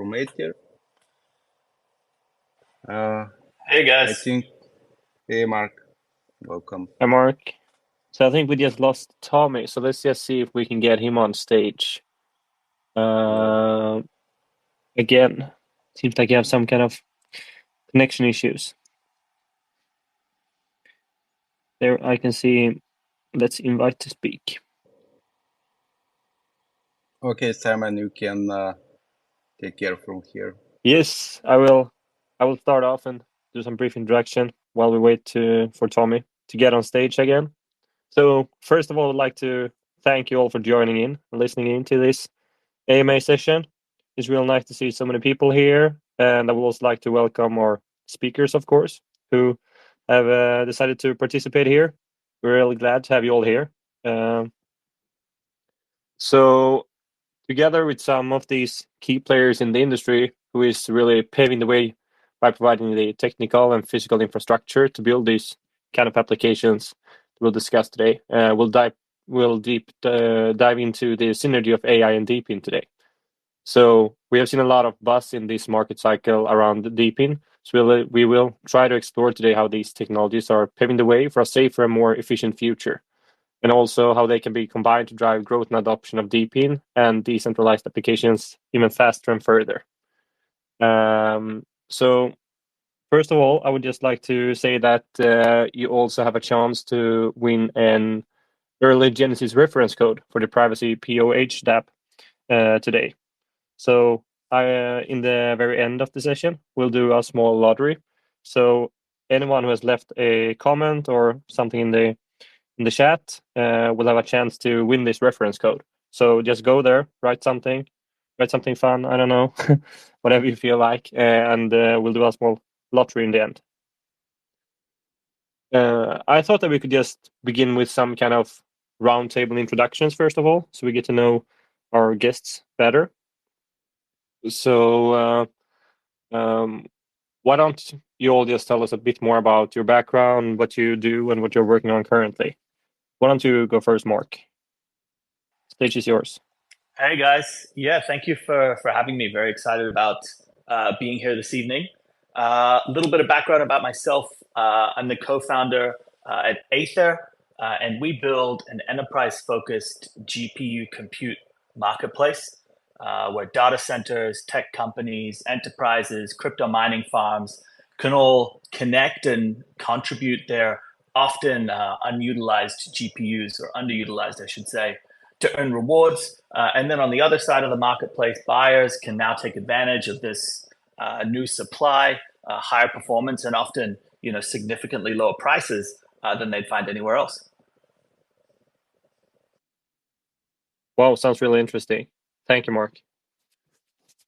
from Aethir. Hey guys. I think. Hey Mark, welcome. Hi Mark. So I think we just lost Tommy. So let's just see if we can get him on stage. Again, seems like you have some kind of connection issues. There, I can see him. Let's invite to speak. Okay, Simon, you can take care from here. Yes, I will. I will start off and do some brief introduction while we wait for Tommy to get on stage again. So first of all, I'd like to thank you all for joining in and listening in to this AMA session. It's real nice to see so many people here, and I would also like to welcome our speakers, of course, who have decided to participate here. We're really glad to have you all here. So together with some of these key players in the industry who is really paving the way by providing the technical and physical infrastructure to build these kind of applications we'll discuss today. We'll dive into the synergy of AI and Depin today. So we have seen a lot of buzz in this market cycle around Depin. So we will try to explore today how these technologies are paving the way for a safer and more efficient future, and also how they can be combined to drive growth and adoption of Depin and decentralized applications even faster and further. So first of all, I would just like to say that you also have a chance to win an early Genesis reference code for the Privasea POH DApp today. So in the very end of the session, we'll do a small lottery. So anyone who has left a comment or something in the chat will have a chance to win this reference code. So just go there, write something fun, I don't know, whatever you feel like, and we'll do a small lottery in the end. I thought that we could just begin with some kind of roundtable introductions first of all, so we get to know our guests better. So why don't you all just tell us a bit more about your background, what you do, and what you're working on currently? Why don't you go first, Mark? Stage is yours. Hey guys. Yeah, thank you for having me. Very excited about being here this evening. A little bit of background about myself. I'm the co-founder at Aethir, and we build an enterprise-focused GPU compute marketplace where data centers, tech companies, enterprises, crypto mining farms can all connect and contribute their often unutilized GPUs, or underutilized, I should say, to earn rewards. And then on the other side of the marketplace, buyers can now take advantage of this new supply, higher performance, and often significantly lower prices than they'd find anywhere else. Wow, sounds really interesting. Thank you, Mark.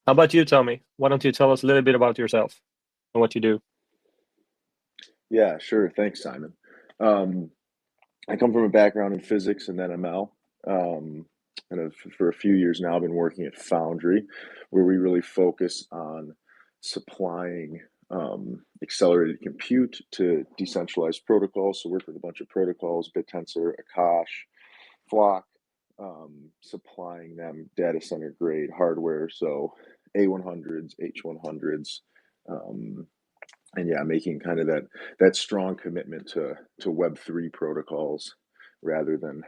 How about you, Tommy? Why don't you tell us a little bit about yourself and what you do? Yeah, sure. Thanks, Simon. I come from a background in physics and then ML. And for a few years now, I've been working at Foundry, where we really focus on supplying accelerated compute to decentralized protocols. So work with a bunch of protocols, BitTensor, Akash, Flock, supplying them data center grade hardware. So A100s, H100s, and yeah, making kind of that strong commitment to Web3 protocols rather than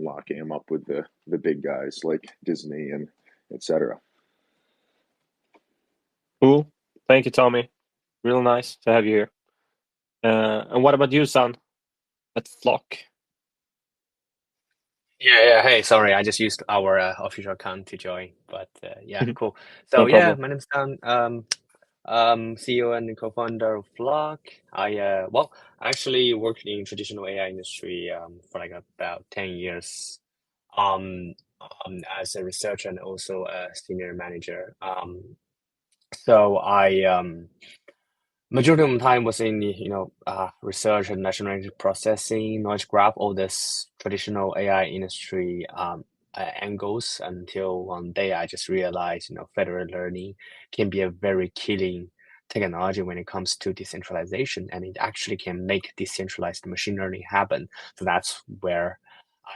locking them up with the big guys like Disney and etc. Cool. Thank you, Tommy. Real nice to have you here. And what about you, San, at Flock? Yeah. Hey, sorry, I just used our official account to join, but yeah, cool. So No problem. my name's Dan. CEO and co-founder of Flock. I actually worked in traditional AI industry for like about 10 years as a researcher and also a senior manager. So I majority of my time was in research and natural language processing, knowledge graph, all this traditional AI industry angles, until one day I just realized federated learning can be a very killing technology when it comes to decentralization, and it actually can make decentralized machine learning happen. So that's where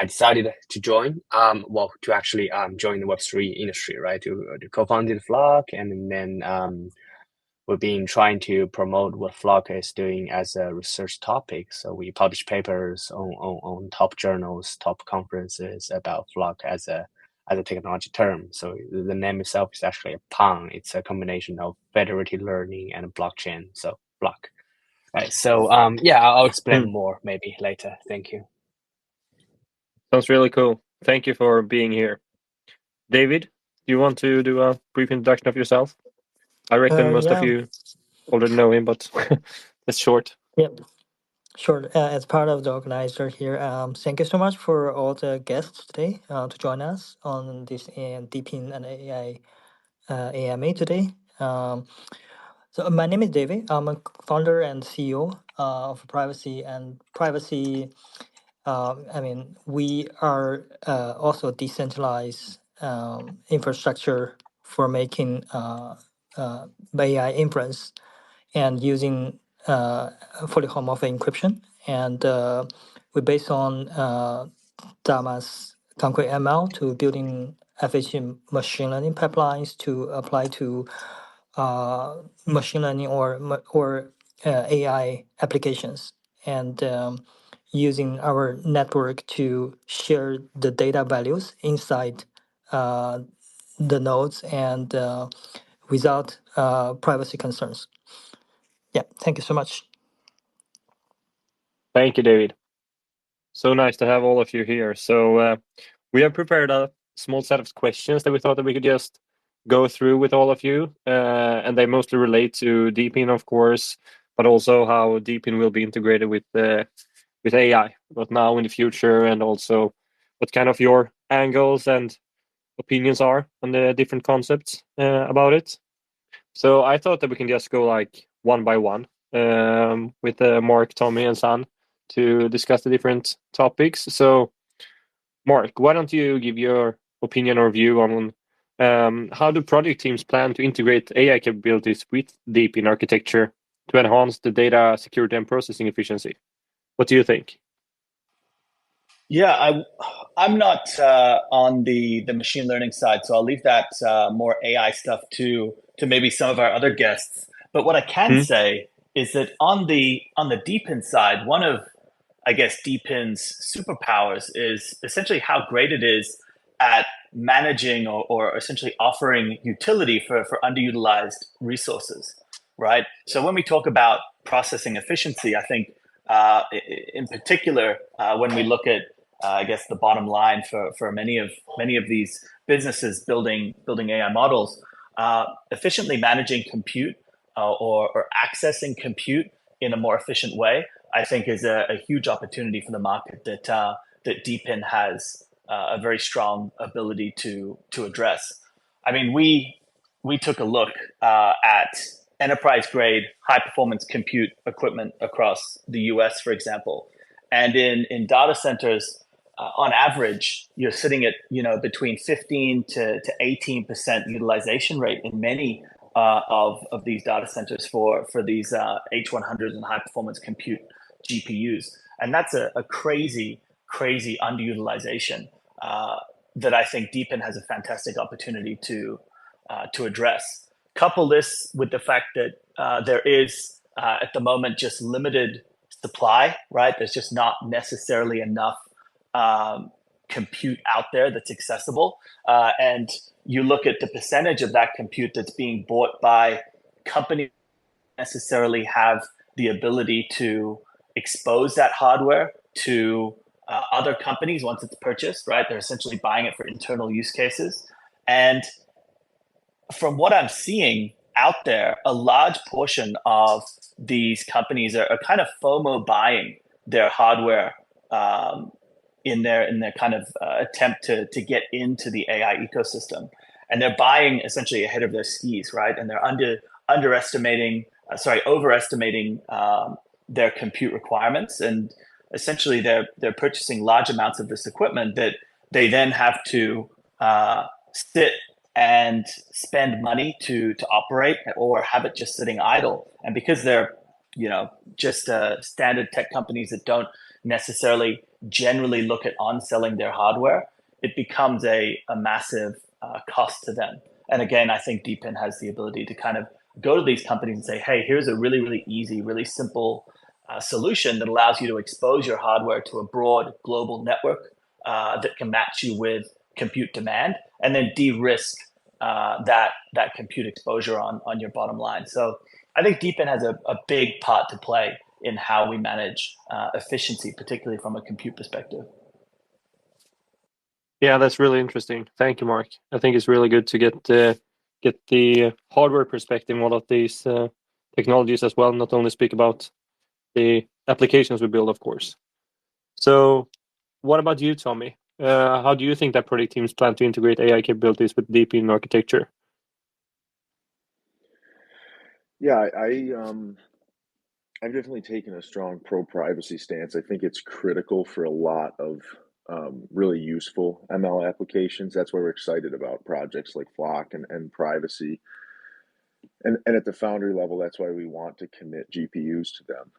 I decided to join, to actually join the Web3 industry, right? To co-found Flock, and then we've been trying to promote what Flock is doing as a research topic. So we publish papers on top journals, top conferences about Flock as a technology term. So the name itself is actually a pun. It's a combination of federated learning and blockchain. So Flock. Right. So I'll explain more maybe later. Thank you. Sounds really cool. Thank you for being here. David, do you want to do a brief introduction of yourself? I reckon most of you already know him, but it's short. Yep, sure. As part of the organizer here, thank you so much for all the guests today to join us on this DePIN+AI AMA today. So my name is David. I'm a founder and CEO of Privasea. We are also decentralized infrastructure for making AI inference and using fully homomorphic encryption. And we're based on Dama's concrete ML to building FHEML machine learning pipelines to apply to machine learning or AI applications. And using our network to share the data values inside the nodes and without privacy concerns. Yeah, thank you so much. Thank you, David. So nice to have all of you here. So we have prepared a small set of questions that we thought that we could just go through with all of you. And they mostly relate to DePIN, of course, but also how DePIN will be integrated with AI, but now in the future, and also what kind of your angles and opinions are on the different concepts about it. So I thought that we can just go like one by one with Mark, Tommy, and San to discuss the different topics. So Mark, why don't you give your opinion or view on how do project teams plan to integrate AI capabilities with DePIN architecture to enhance the data security and processing efficiency? What do you think? Yeah, I'm not on the machine learning side, so I'll leave that more AI stuff to maybe some of our other guests. But what I can say is that on the DePIN side, one of, I guess, DePIN's superpowers is essentially how great it is at managing or essentially offering utility for underutilized resources, right? So when we talk about processing efficiency, I think in particular, when we look at I guess the bottom line for many of these businesses building AI models, efficiently managing compute or accessing compute in a more efficient way, I think is a huge opportunity for the market that DePIN has a very strong ability to address. I mean, we took a look at enterprise-grade high-performance compute equipment across the US, for example. And in data centers, on average, you're sitting at between 15 to 18% utilization rate in many of these data centers for these H100s and high-performance compute GPUs. And that's a crazy underutilization that I think DePIN has a fantastic opportunity to address. Couple this with the fact that there is, at the moment, just limited supply, right? There's just not necessarily enough compute out there that's accessible. And you look at the percentage of that compute that's being bought by companies that necessarily have the ability to expose that hardware to other companies once it's purchased, right? They're essentially buying it for internal use cases. And from what I'm seeing out there, a large portion of these companies are kind of FOMO buying their hardware in their kind of attempt to get into the AI ecosystem. And they're buying essentially ahead of their skis, right? And they're overestimating their compute requirements. And essentially they're purchasing large amounts of this equipment that they then have to sit and spend money to operate or have it just sitting idle. And because they're just standard tech companies that don't necessarily generally look at on-selling their hardware, it becomes a massive cost to them. And again, I think DePIN has the ability to kind of go to these companies and say, hey, here's a really, really easy, really simple solution that allows you to expose your hardware to a broad global network that can match you with compute demand, and then de-risk that compute exposure on your bottom line. So I think DePIN has a big part to play in how we manage efficiency, particularly from a compute perspective. Yeah, that's really interesting. Thank you, Mark. I think it's really good to get the hardware perspective on all of these technologies as well, not only speak about the applications we build, of course. So what about you, Tommy? How do you think that product teams plan to integrate AI capabilities with DePIN architecture? Yeah, I've definitely taken a strong pro-privacy stance. I think it's critical for a lot of really useful ML applications. That's why we're excited about projects like Flock and privacy. And at the Foundry level, that's why we want to commit GPUs to them.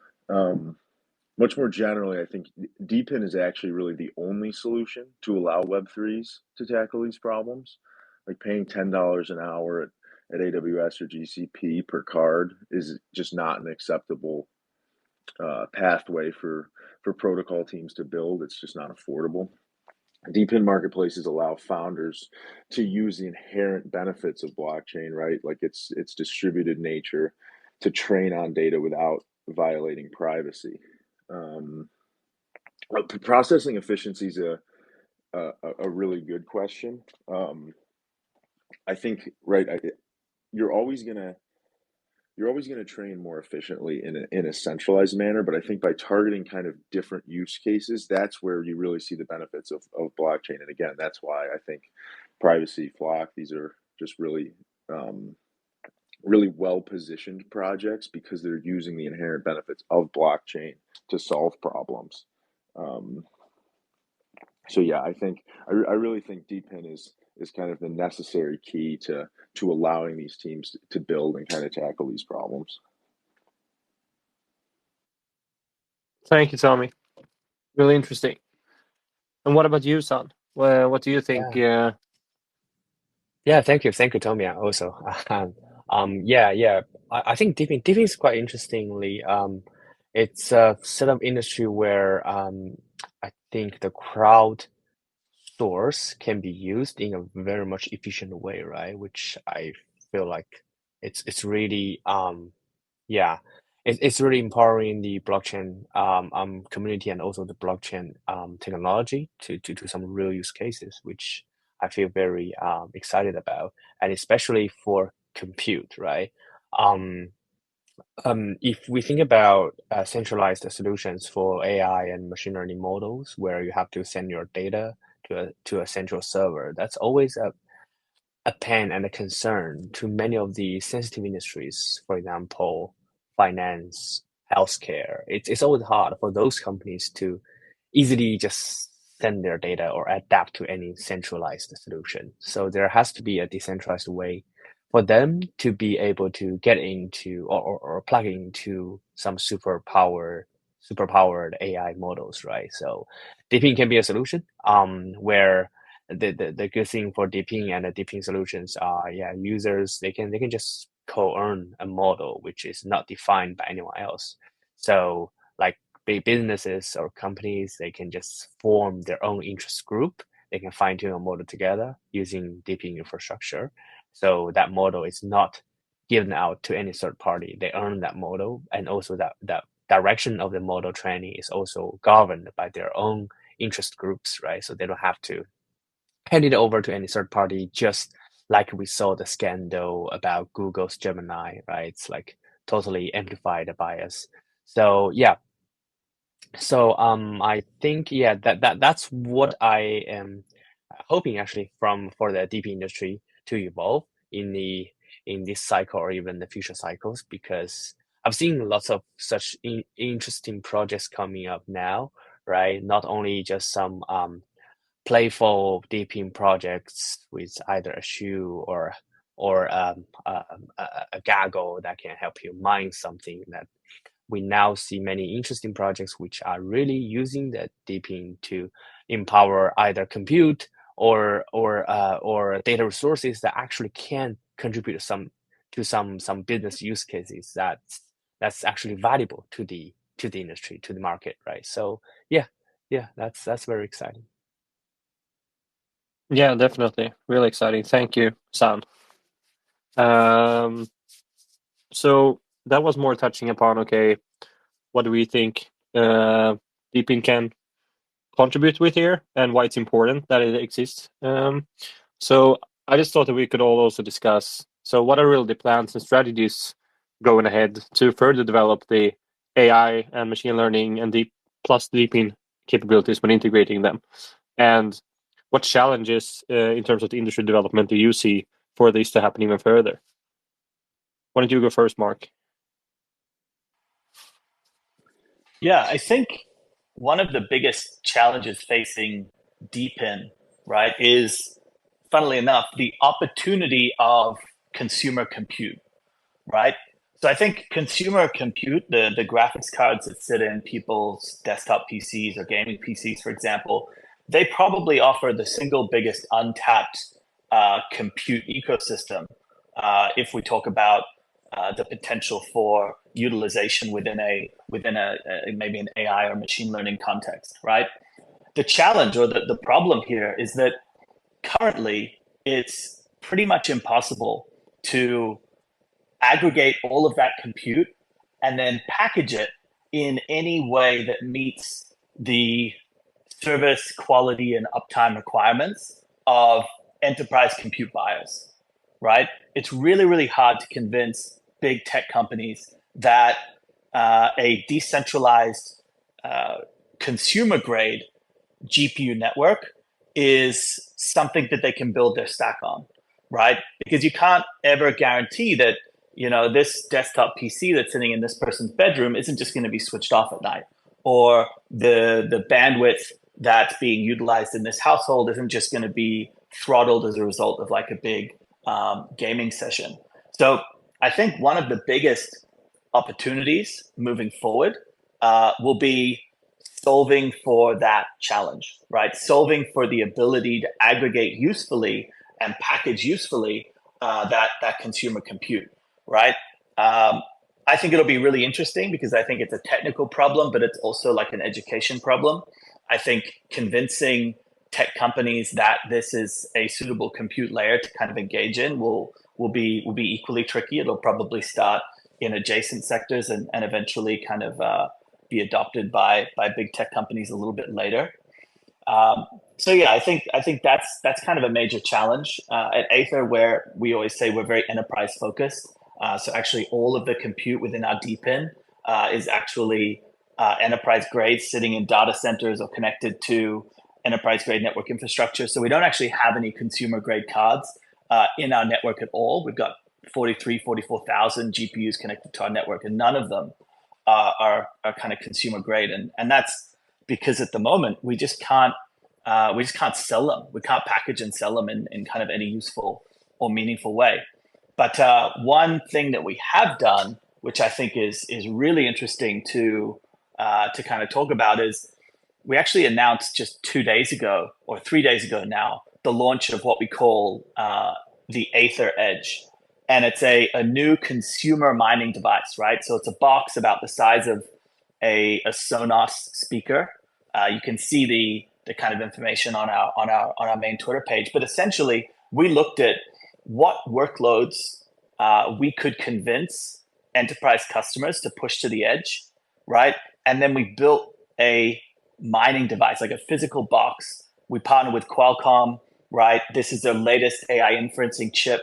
Much more generally, I think DePIN is actually really the only solution to allow Web3s to tackle these problems. Like paying $10 an hour at AWS or GCP per card is just not an acceptable pathway for protocol teams to build. It's just not affordable. DePIN marketplaces allow founders to use the inherent benefits of blockchain, right? Like its distributed nature to train on data without violating privacy. Processing efficiency is a really good question. I think, right, you're always gonna train more efficiently in a centralized manner, but I think by targeting kind of different use cases, that's where you really see the benefits of blockchain. And again, that's why I think Privacy, Flock, these are just really really well-positioned projects because they're using the inherent benefits of blockchain to solve problems. So yeah, I really think DePIN is kind of the necessary key to allowing these teams to build and kind of tackle these problems. Thank you, Tommy. Really interesting. And what about you, Son? What do you think? Yeah, thank you, Tommy. Also, I think DePIN is quite interestingly. It's a set of industry where I think the crowd source can be used in a very much efficient way, right? Which I feel like it's really it's really empowering the blockchain community and also the blockchain technology to some real use cases, which I feel very excited about, and especially for compute, right? If we think about centralized solutions for AI and machine learning models, where you have to send your data to a central server, that's always a pain and a concern to many of the sensitive industries. For example, finance, healthcare. It's always hard for those companies to easily just send their data or adapt to any centralized solution. So there has to be a decentralized way for them to be able to get into or plug into some superpowered AI models, right? So DePIN can be a solution where the good thing for DePIN and the DePIN solutions are, users, they can just co-earn a model which is not defined by anyone else. So like big businesses or companies, they can just form their own interest group. They can fine-tune a model together using DePIN infrastructure. So that model is not given out to any third party. They earn that model, and also that direction of the model training is also governed by their own interest groups, right? So they don't have to hand it over to any third party, just like we saw the scandal about Google's Gemini, right? It's like totally amplified bias. So yeah. So I think that's what I am hoping actually for the DePIN industry to evolve in this cycle or even the future cycles, because I've seen lots of such interesting projects coming up now, right? Not only just some playful DePIN projects with either a shoe or a goggle that can help you mine something we now see many interesting projects which are really using the DePIN to empower either compute or data resources that actually can contribute to some business use cases that's actually valuable to the industry, to the market, right? So yeah, that's very exciting. Yeah, definitely, really exciting. Thank you, Sam. So that was more touching upon, okay, what do we think DePIN can contribute with here and why it's important that it exists. So I just thought that we could all also discuss, so what are really the plans and strategies going ahead to further develop the AI and machine learning and plus DePIN capabilities when integrating them? And what challenges in terms of the industry development do you see for this to happen even further? Why don't you go first, Mark? Yeah, I think one of the biggest challenges facing DePIN, right, is, funnily enough, the opportunity of consumer compute, right? So I think consumer compute, the graphics cards that sit in people's desktop PCs or gaming PCs, for example, they probably offer the single biggest untapped compute ecosystem if we talk about the potential for utilization within a maybe an AI or machine learning context, right? The challenge or the problem here is that currently it's pretty much impossible to aggregate all of that compute and then package it in any way that meets the service quality and uptime requirements of enterprise compute buyers, right? It's really, really hard to convince big tech companies that a decentralized consumer grade GPU network is something that they can build their stack on, right? Because you can't ever guarantee that, this desktop PC that's sitting in this person's bedroom isn't just going to be switched off at night, or the bandwidth that's being utilized in this household isn't just going to be throttled as a result of like a big gaming session. So I think one of the biggest opportunities moving forward will be solving for that challenge, right? Solving for the ability to aggregate usefully and package usefully that consumer compute, right? I think it'll be really interesting because I think it's a technical problem, but it's also like an education problem. I think convincing tech companies that this is a suitable compute layer to kind of engage in will be equally tricky. It'll probably start in adjacent sectors and eventually kind of be adopted by big tech companies a little bit later. So yeah, I think that's kind of a major challenge at Aethir, where we always say we're very enterprise focused. So actually all of the compute within our DePIN is actually enterprise grade, sitting in data centers or connected to enterprise grade network infrastructure. So we don't actually have any consumer grade cards in our network at all. We've got 44,000 GPUs connected to our network, and none of them are kind of consumer grade. And that's because at the moment we just can't sell them. We can't package and sell them in kind of any useful or meaningful way. But one thing that we have done, which I think is really interesting to kind of talk about, is we actually announced just 2 days ago or 3 days ago now the launch of what we call the Aethir Edge. And it's a new consumer mining device, right? So it's a box about the size of a Sonos speaker. You can see the kind of information on our main Twitter page. But essentially, we looked at what workloads we could convince enterprise customers to push to the edge, right? And then we built a mining device, like a physical box. We partnered with Qualcomm, right? This is their latest AI inferencing chip.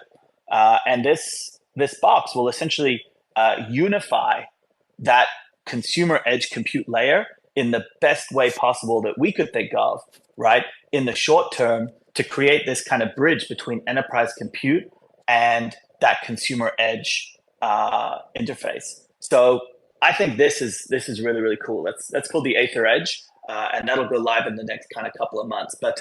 And this box will essentially unify that consumer edge compute layer in the best way possible that we could think of, right? In the short term, to create this kind of bridge between enterprise compute and that consumer edge interface. So I think this is really, really cool. That's called the Aethir Edge, and that'll go live in the next kind of couple of months. But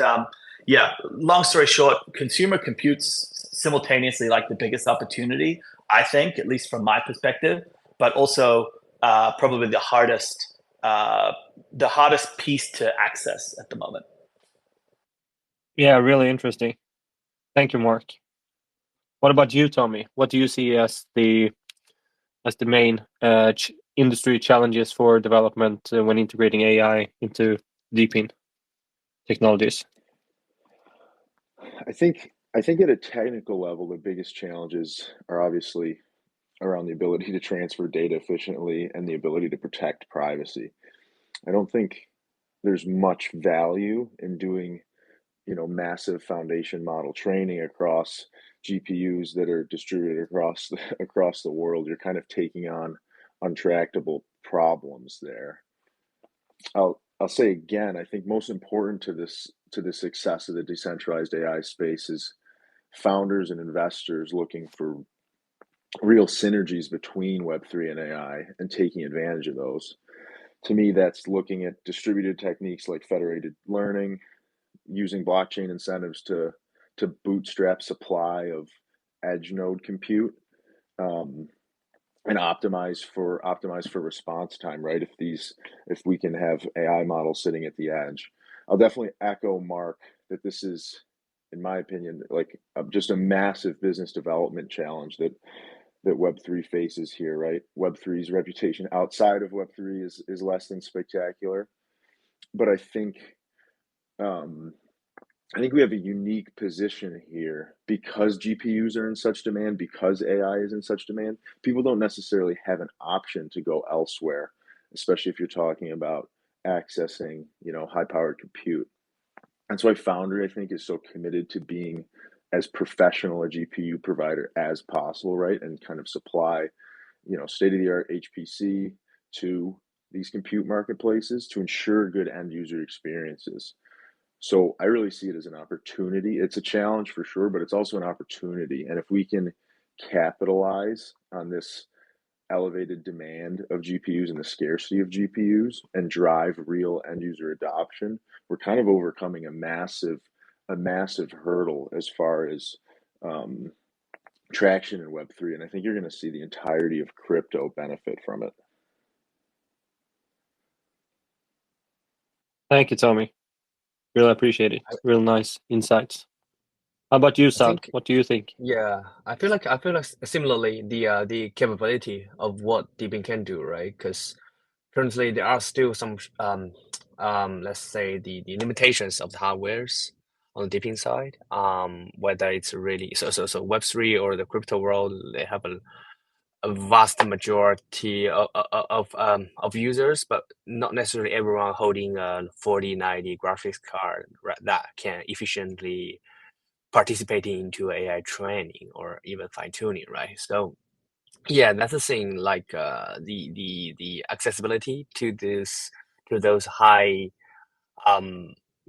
yeah, long story short, consumer compute's simultaneously like the biggest opportunity, I think, at least from my perspective, but also probably the hardest piece to access at the moment. Yeah, really interesting. Thank you, Mark. What about you, Tommy? What do you see as the main industry challenges for development when integrating AI into DePIN technologies? I think at a technical level, the biggest challenges are obviously around the ability to transfer data efficiently and the ability to protect privacy. I don't think there's much value in doing, massive foundation model training across GPUs that are distributed across the world. You're kind of taking on untractable problems there. I'll say again, I think most important to the success of the decentralized AI space is founders and investors looking for real synergies between Web3 and AI and taking advantage of those. To me, that's looking at distributed techniques like federated learning, using blockchain incentives to bootstrap supply of edge node compute, and optimize for response time, right? If we can have AI models sitting at the edge. I'll definitely echo Mark that this is, in my opinion, like just a massive business development challenge that Web3 faces here, right? Web3's reputation outside of Web3 is less than spectacular, but I think we have a unique position here because GPUs are in such demand, because AI is in such demand. People don't necessarily have an option to go elsewhere, especially if you're talking about accessing, high-powered compute. That's why Foundry, I think, is so committed to being as professional a GPU provider as possible, right? And kind of supply, state-of-the-art HPC to these compute marketplaces to ensure good end user experiences. So I really see it as an opportunity. It's a challenge for sure, but it's also an opportunity. And if we can capitalize on this elevated demand of GPUs and the scarcity of GPUs and drive real end user adoption, we're kind of overcoming a massive hurdle as far as traction in Web3. And I think you're going to see the entirety of crypto benefit from it. Thank you, Tommy. Really appreciate it. Real nice insights. How about you, Sad? What do you think? Yeah, I feel like similarly the capability of what DePIN can do, right? Because currently there are still some let's say the limitations of the hardwares on the DePIN side. Whether it's really so Web3 or the crypto world, they have a vast majority of users, but not necessarily everyone holding a 4090 graphics card, right, that can efficiently participate into AI training or even fine tuning, right? So yeah, that's the thing. Like the accessibility to those high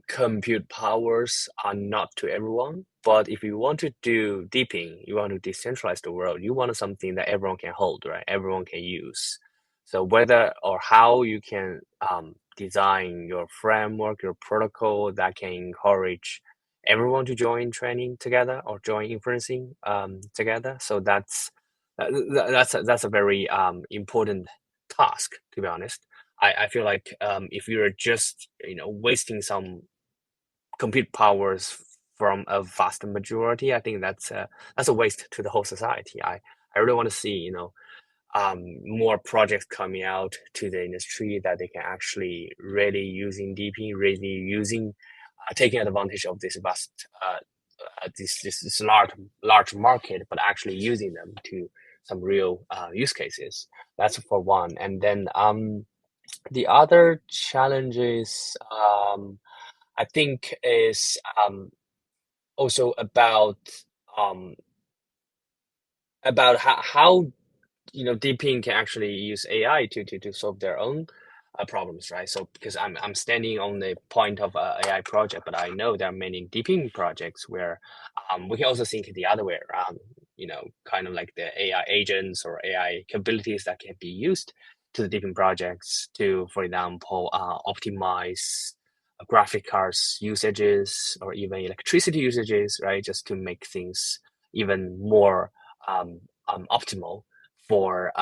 compute powers are not to everyone. But if you want to do DePIN, you want to decentralize the world, you want something that everyone can hold, right? Everyone can use. So whether or how you can design your framework, your protocol that can encourage everyone to join training together or join inferencing together. So that's a very important task, to be honest. I feel like if you're just wasting some compute powers from a vast majority, I think that's a waste to the whole society. I really want to see more projects coming out to the industry that they can actually really using DePIN, really using taking advantage of this vast this large market, but actually using them to some real use cases. That's for one. And then the other challenges I think is also about how DePIN can actually use AI to solve their own problems, right? So because I'm standing on the point of AI project, but I know there are many DePIN projects where we can also think the other way around, kind of like the AI agents or AI capabilities that can be used to the DePIN projects to, for example, optimize graphic cards usages or even electricity usages, right? Just to make things even more optimal for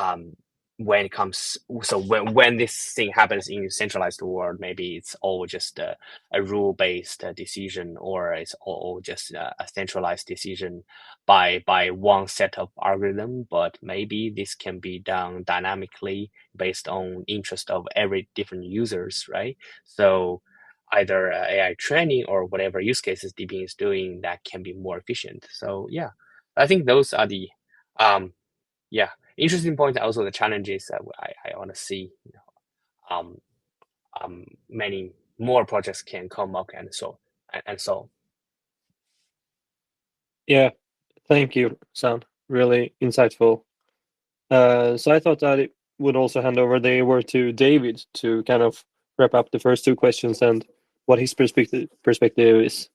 when it comes, so when this thing happens in centralized world, maybe it's all just a rule-based decision, or it's all just a centralized decision by one set of algorithm. But maybe this can be done dynamically based on interest of every different users, right? So either AI training or whatever use cases DePIN is doing, that can be more efficient. So yeah, I think those are the interesting point. Also the challenges that I want to see, many more projects can come up and so. Yeah, thank you, Sam. Really insightful. So I thought that it would also hand over the word to David to kind of wrap up the first two questions and what his perspective is.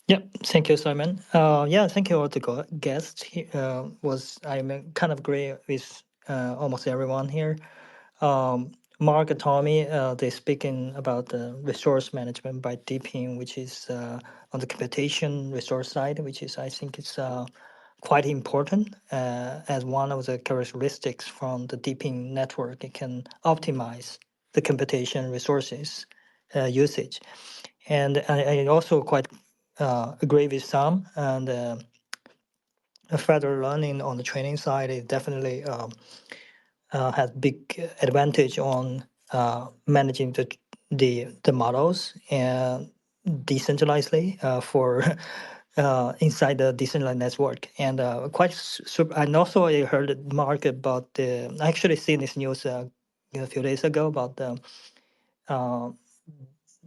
Yeah, thank you, Simon. Thank you all the guests. I'm kind of agree with almost everyone here. Mark and Tommy, they speaking about the resource management by DePIN, which is on the computation resource side, which is I think it's quite important as one of the characteristics from the DePIN network. It can optimize the computation resources usage, and I also quite agree with Sam, and further learning on the training side is definitely has big advantage on managing the models and decentralizedly for inside the decentralized network, and quite super. And also I heard Mark about the. I actually seen this news a few days ago about uh,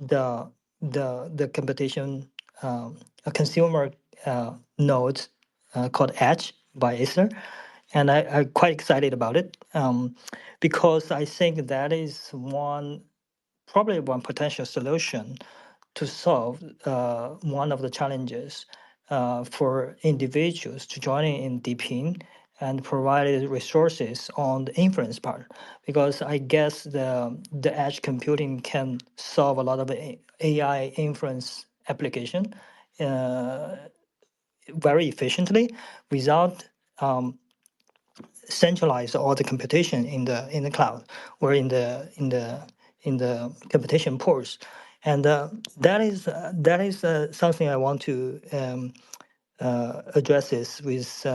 the the competition a consumer node called Edge by Acer, and I'm quite excited about it because I think that is probably one potential solution to solve one of the challenges for individuals to join in DePIN and provide resources on the inference part, because I guess the edge computing can solve a lot of AI inference application uh, very efficiently without centralize all the computation in the cloud or in the computation pools, and that is something I want to address this with.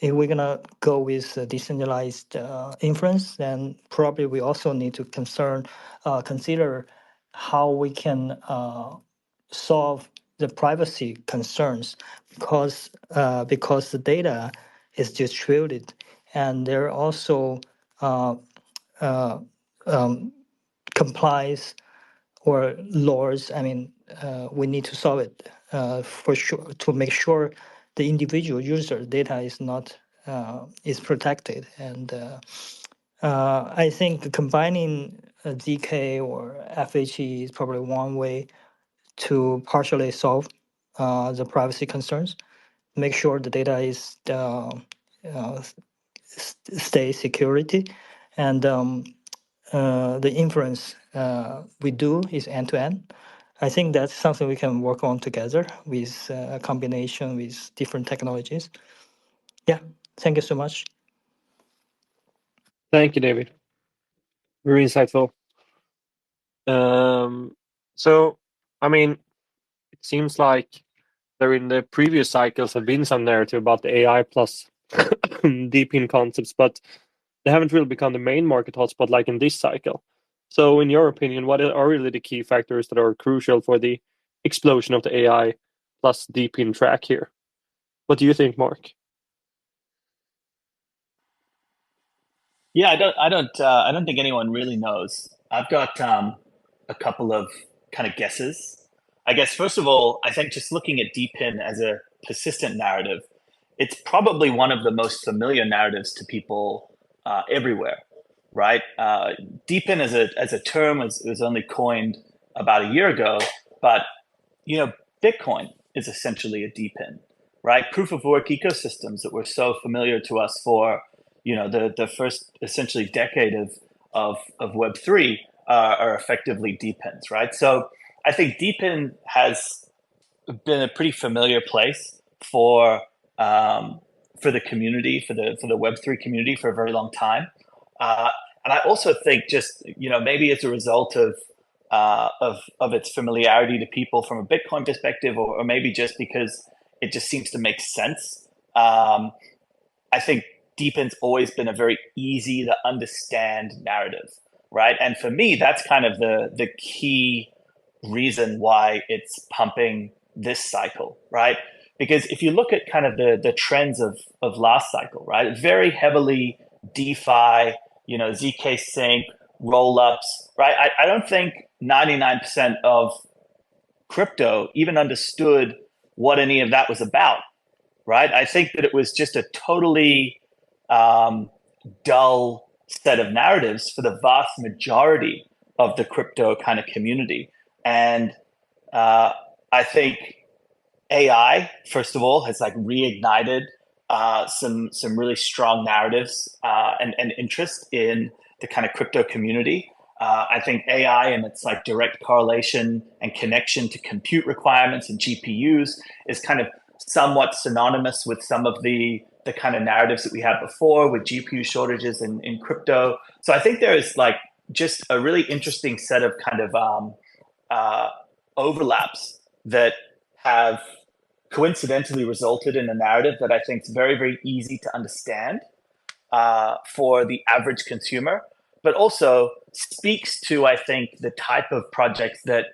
If we're gonna go with decentralized inference, then probably we also need to consider how we can solve the privacy concerns, because the data is distributed, and there are also uh, um, complies or laws. I mean, we need to solve it for sure to make sure the individual user data is not is protected. And I think combining ZK or FHE is probably one way to partially solve the privacy concerns. Make sure the data is stay security, and the inference we do is end to end. I think that's something we can work on together with a combination with different technologies. Yeah, thank you so much. Thank you, David. Very insightful. So, I mean, it seems like there in the previous cycles have been some narrative about the AI plus DePIN concepts, but they haven't really become the main market hotspot like in this cycle. So, in your opinion, what are really the key factors that are crucial for the explosion of the AI plus DePIN track here? What do you think, Mark? Yeah, I don't think anyone really knows. I've got a couple of kind of guesses. I guess first of all, I think just looking at DePIN as a persistent narrative, it's probably one of the most familiar narratives to people everywhere, right? DePIN as a term was only coined about a year ago, but Bitcoin is essentially a DePIN, right? Proof of work ecosystems that were so familiar to us for the first essentially decade of Web3 are effectively DePINs, right? So I think DePIN has been a pretty familiar place for for the community, for the Web3 community for a very long time. And I also think just, maybe it's a result of its familiarity to people from a Bitcoin perspective, or maybe just because it just seems to make sense. I think Depin's always been a very easy to understand narrative, right? And for me, that's kind of the key reason why it's pumping this cycle, right? Because if you look at kind of the trends of last cycle, right, very heavily DeFi, ZK Sync, roll-ups, right? I don't think 99% of crypto even understood what any of that was about, right? I think that it was just a totally dull set of narratives for the vast majority of the crypto kind of community. And I think AI, first of all, has like reignited some really strong narratives and interest in the kind of crypto community. I think AI and its like direct correlation and connection to compute requirements and GPUs is kind of somewhat synonymous with some of the kind of narratives that we had before with GPU shortages in crypto. So I think there is like just a really interesting set of kind of overlaps that have coincidentally resulted in a narrative that I think is very, very easy to understand for the average consumer, but also speaks to, I think, the type of projects that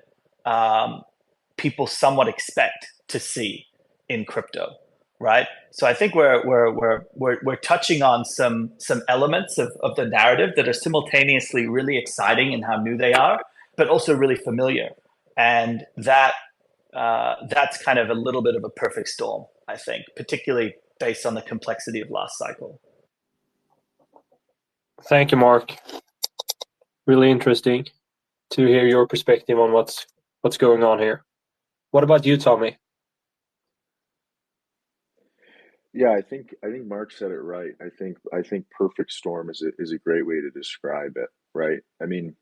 people somewhat expect to see in crypto, right? So I think we're touching on some elements of the narrative that are simultaneously really exciting in how new they are, but also really familiar, and that's kind of a little bit of a perfect storm, I think, particularly based on the complexity of last cycle. Thank you, Mark. Really interesting to hear your perspective on what's going on here. What about you, Tommy? Yeah, I think Mark said it right. I think perfect storm is a great way to describe it, right? I mean,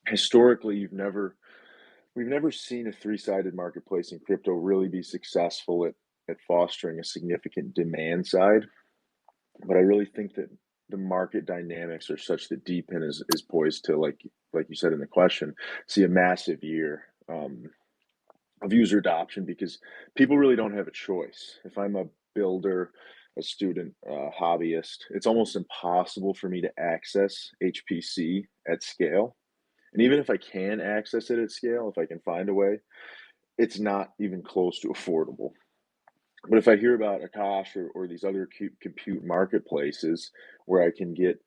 historically, we've never seen a three-sided marketplace in crypto really be successful at fostering a significant demand side. But I really think that the market dynamics are such that Depin is poised to, like you said in the question, see a massive year of user adoption, because people really don't have a choice. If I'm a builder, a student, a hobbyist, it's almost impossible for me to access HPC at scale. And even if I can access it at scale, if I can find a way, it's not even close to affordable. But if I hear about Akash or these other compute marketplaces where I can get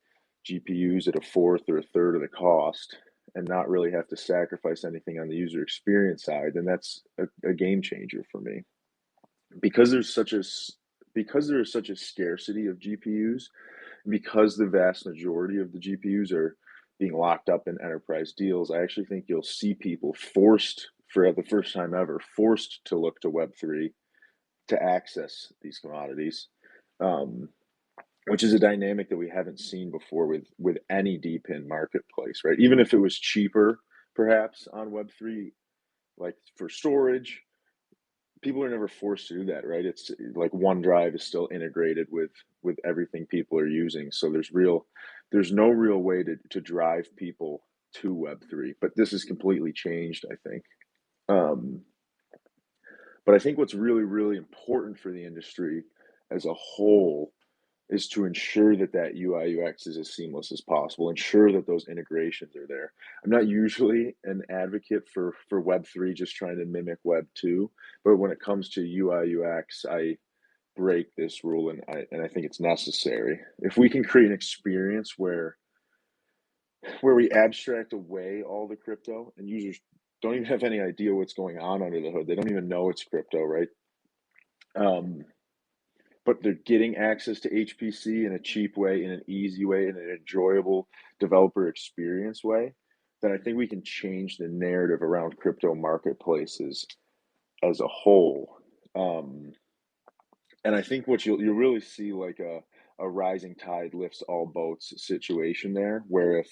GPUs at a fourth or a third of the cost and not really have to sacrifice anything on the user experience side, then that's a game changer for me. Because there is such a scarcity of GPUs, because the vast majority of the GPUs are being locked up in enterprise deals, I actually think you'll see people forced, for the first time ever, forced to look to Web3 to access these commodities, which is a dynamic that we haven't seen before with any Depin marketplace, right? Even if it was cheaper, perhaps, on Web3, like for storage, people are never forced to do that, right? It's like OneDrive is still integrated with everything people are using. So there's no real way to drive people to Web3, but this has completely changed, I think. But I think what's really, really important for the industry as a whole is to ensure that UI UX is as seamless as possible, ensure that those integrations are there. I'm not usually an advocate for Web3 just trying to mimic Web 2, but when it comes to UI UX, I break this rule, and I think it's necessary. If we can create an experience where we abstract away all the crypto and users don't even have any idea what's going on under the hood, they don't even know it's crypto, right? But they're getting access to HPC in a cheap way, in an easy way, in an enjoyable developer experience way, then I think we can change the narrative around crypto marketplaces as a whole. And I think what you'll really see like a rising tide lifts all boats situation there, where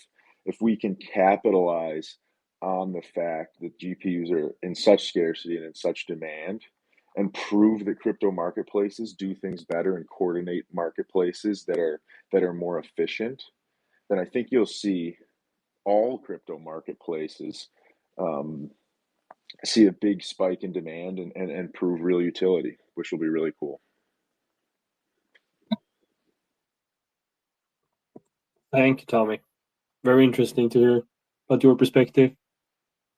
if we can capitalize on the fact that GPUs are in such scarcity and in such demand, and prove that crypto marketplaces do things better and coordinate marketplaces that are more efficient, then I think you'll see all crypto marketplaces see a big spike in demand and prove real utility, which will be really cool. Thank you, Tommy. Very interesting to hear about your perspective.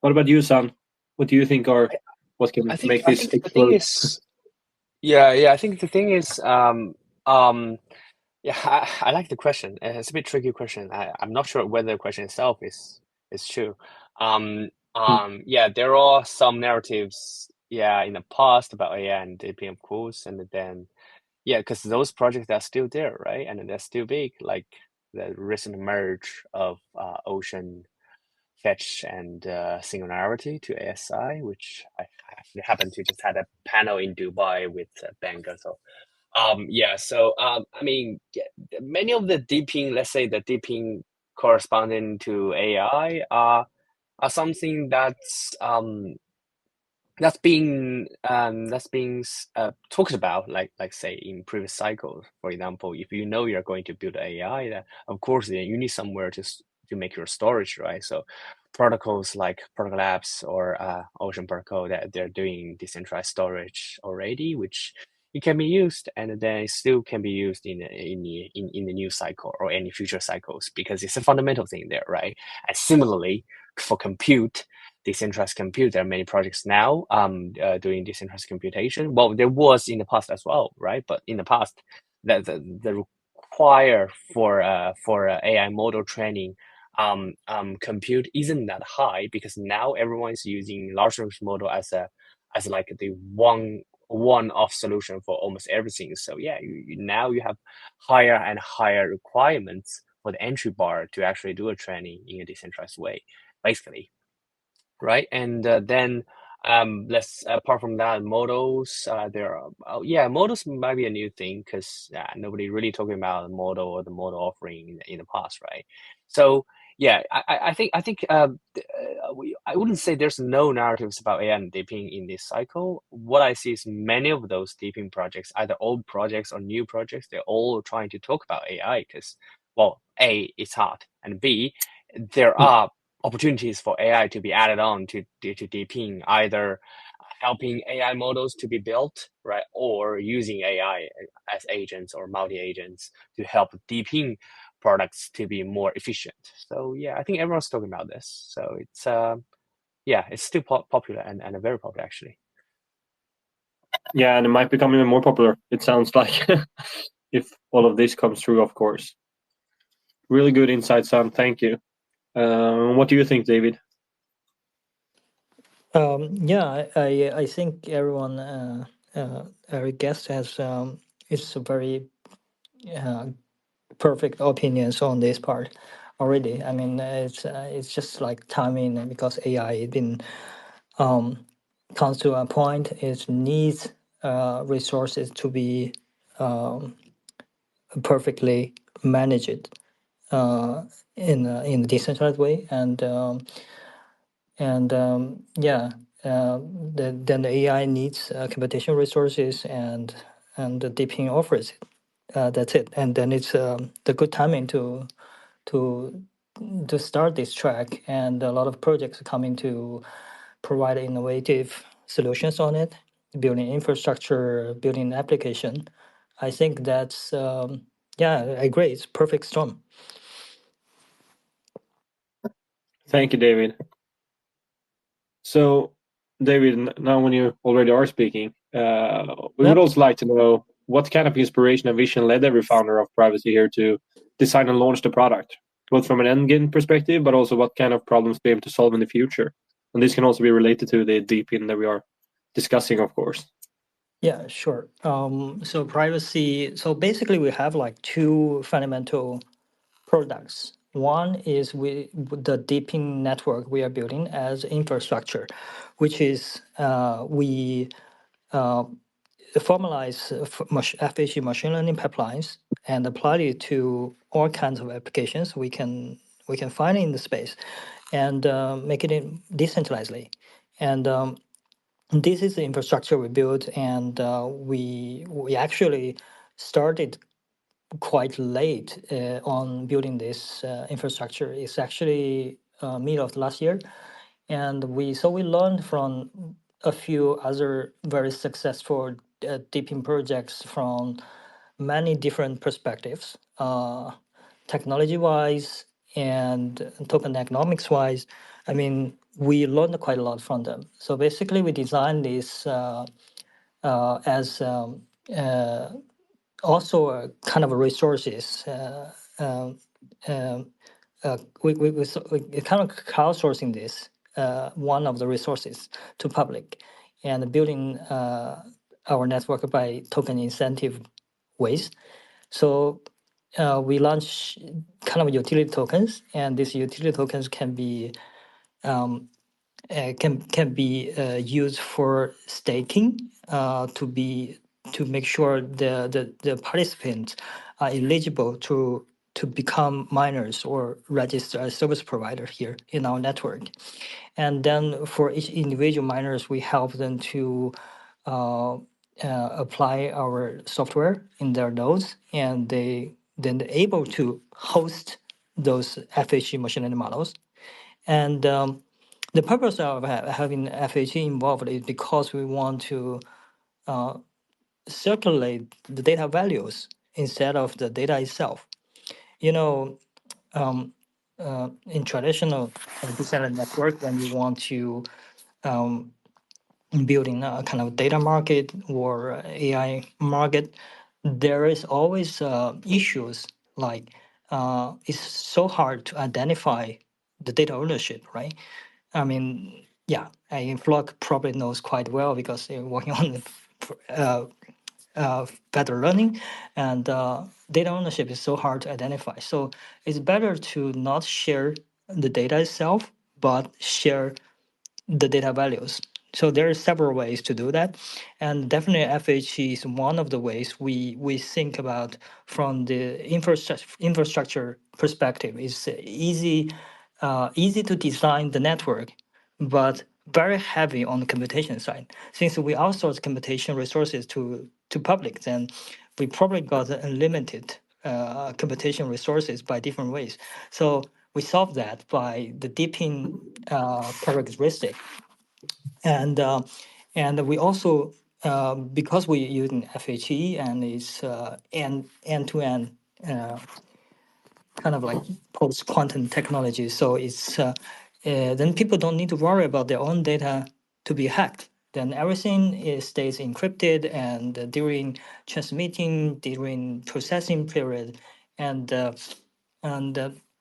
What about you, San? What do you think are what can make this explode? I think the thing is, I like the question. It's a bit tricky question. I'm not sure whether the question itself is true. There are some narratives, in the past about AI and DePIN, of course, and then, because those projects are still there, right? And they're still big, like the recent merge of Ocean, Fetch, and Singularity to ASI, which I actually happened to just had a panel in Dubai with Benga. So, many of the DePIN, let's say the DePIN corresponding to AI are something that's being talked about, like say in previous cycles. For example, if you know you're going to build AI, then of course then you need somewhere to make your storage, right? So protocols like Protocol Labs or Ocean Protocol, that they're doing decentralized storage already, which it can be used, and then it still can be used in the new cycle or any future cycles, because it's a fundamental thing there, right? And similarly for compute, decentralized compute, there are many projects now doing decentralized computation. Well, there was in the past as well, right? But in the past, the require for AI model training compute isn't that high, because now everyone is using large language model as like the one-off solution for almost everything. So now you have higher and higher requirements for the entry bar to actually do a training in a decentralized way, basically, right? And then let's apart from that, models, there are models might be a new thing, because nobody really talking about the model or the model offering in the past, right? So I think I wouldn't say there's no narratives about AI and DePIN in this cycle. What I see is many of those DePIN projects, either old projects or new projects, they're all trying to talk about AI, because, well, A, it's hard, and B, there are opportunities for AI to be added on to DePIN, either helping AI models to be built, right, or using AI as agents or multi-agents to help DePIN products to be more efficient. So I think everyone's talking about this. So it's it's still popular and very popular, actually. Yeah, and it might become even more popular, it sounds like, if all of this comes through, of course. Really good insight, Sam. Thank you. What do you think, David? I think everyone, every guest has it's a very perfect opinions on this part already. I mean, it's just like timing, because AI been comes to a point it needs resources to be perfectly managed in a decentralized way, and then the AI needs computation resources, and the DePIN offers it. That's it, and then it's the good timing to start this track, and a lot of projects are coming to provide innovative solutions on it, building infrastructure, building application. I think that's I agree, it's perfect storm. Thank you, David. So, David, now when you already are speaking, we would also like to know what kind of inspiration and vision led every founder of Privasea here to design and launch the product, both from an end game perspective, but also what kind of problems we aim to solve in the future. And this can also be related to the DePIN that we are discussing, of course. Yeah, sure. So Privasea, so basically we have like two fundamental products. One is the DePIN network we are building as infrastructure, which is we formalize FHE machine learning pipelines and apply it to all kinds of applications we can find in the space, and make it decentralizedly. And this is the infrastructure we built, and we actually started quite late on building this infrastructure. It's actually mid of last year, and we learned from a few other very successful DePIN projects from many different perspectives, technology-wise and token economics-wise. I mean, we learned quite a lot from them. So basically, we designed this as also a kind of resources. We kind of crowdsourcing this, one of the resources to public, and building our network by token incentive ways. So we launch kind of utility tokens, and these utility tokens can be used for staking to make sure the participants are eligible to become miners or register as service provider here in our network. And then for each individual miners, we help them to apply our software in their nodes, and they're able to host those FHE machine learning models. And the purpose of having FHE involved is because we want to circulate the data values instead of the data itself. You know, in traditional decentralized network, when you want to building a kind of data market or AI market, there is always issues like it's so hard to identify the data ownership, right? I mean, yeah, Flock probably knows quite well because they're working on better learning, and data ownership is so hard to identify. So it's better to not share the data itself, but share the data values. So there are several ways to do that, and definitely FHE is one of the ways we think about from the infrastructure perspective. It's easy to design the network, but very heavy on the computation side. Since we outsource computation resources to public, then we probably got unlimited computation resources by different ways. So we solve that by the DePIN characteristic. And we also because we're using FHE and it's end-to-end kind of like post-quantum technology, so it's then people don't need to worry about their own data to be hacked. Then everything stays encrypted, and during transmitting, during processing period, and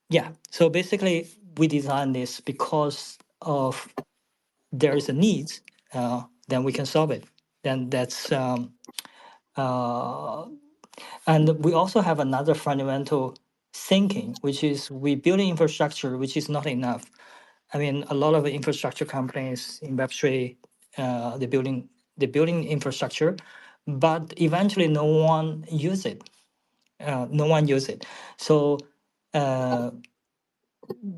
yeah. So basically, we designed this because of there is a need, then we can solve it. Then that's and we also have another fundamental thinking, which is we build an infrastructure which is not enough. I mean, a lot of infrastructure companies in Web3, they're building infrastructure, but eventually no one use it. So the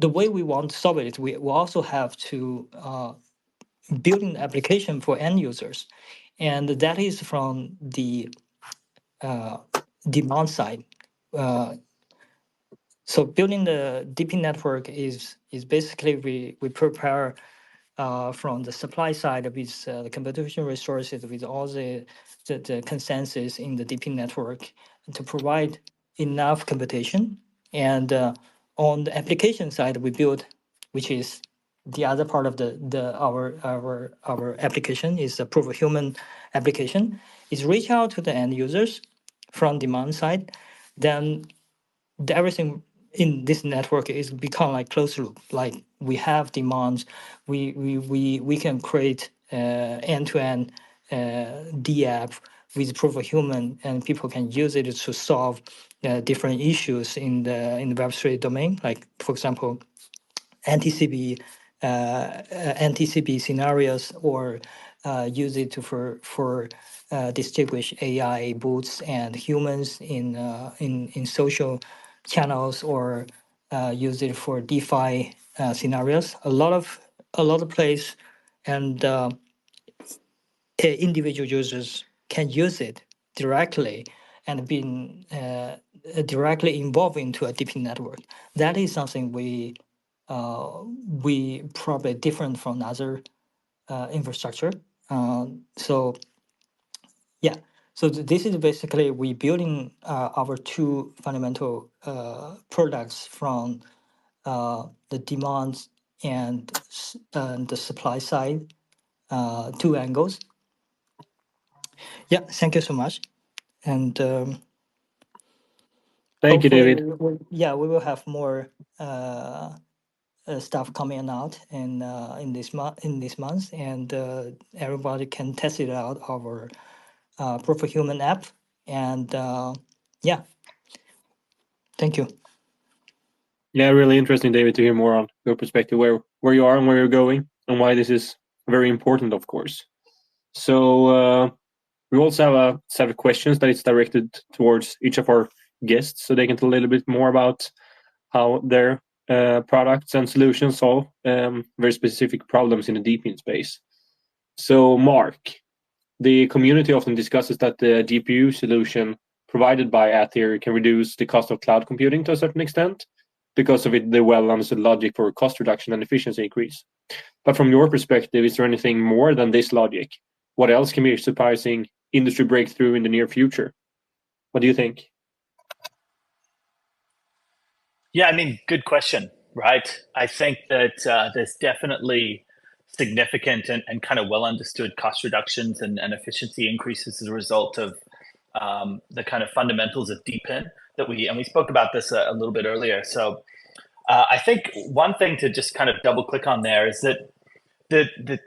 way we want to solve it is we also have to build an application for end users, and that is from the demand side. So building the DePIN network is basically we prepare from the supply side with the computation resources, with all the consensus in the DePIN network to provide enough computation. And on the application side, we build, which is the other part of our application is a proof of human application, is reach out to the end users from demand side. Then everything in this network is become like closed loop. Like we have demands, we can create end-to-end DApp with proof of human, and people can use it to solve different issues in the Web3 domain. Like for example, NTCP scenarios, or use it for distinguish AI bots and humans in social channels, or use it for DeFi scenarios. A lot of place, and individual users can use it directly and being directly involved into a DePIN network. That is something we probably different from other infrastructure. So this is basically we building our two fundamental products from the demand and the supply side, two angles. Yeah, thank you so much. And thank you, David. We will have more stuff coming out in this month, and everybody can test it out our Proof of Human app. And thank you. Yeah, really interesting, David, to hear more on your perspective, where you are and where you're going, and why this is very important, of course. So we also have a set of questions that is directed towards each of our guests, so they can tell a little bit more about how their products and solutions solve very specific problems in the DePIN space. So, Mark, the community often discusses that the GPU solution provided by Aethir can reduce the cost of cloud computing to a certain extent, because of the well-understood logic for cost reduction and efficiency increase. But from your perspective, is there anything more than this logic? What else can be a surprising industry breakthrough in the near future? What do you think? Yeah, I mean, good question, right? I think that there's definitely significant and kind of well understood cost reductions and efficiency increases as a result of the kind of fundamentals of DePIN that we spoke about this a little bit earlier. So I think one thing to just kind of double click on there is that the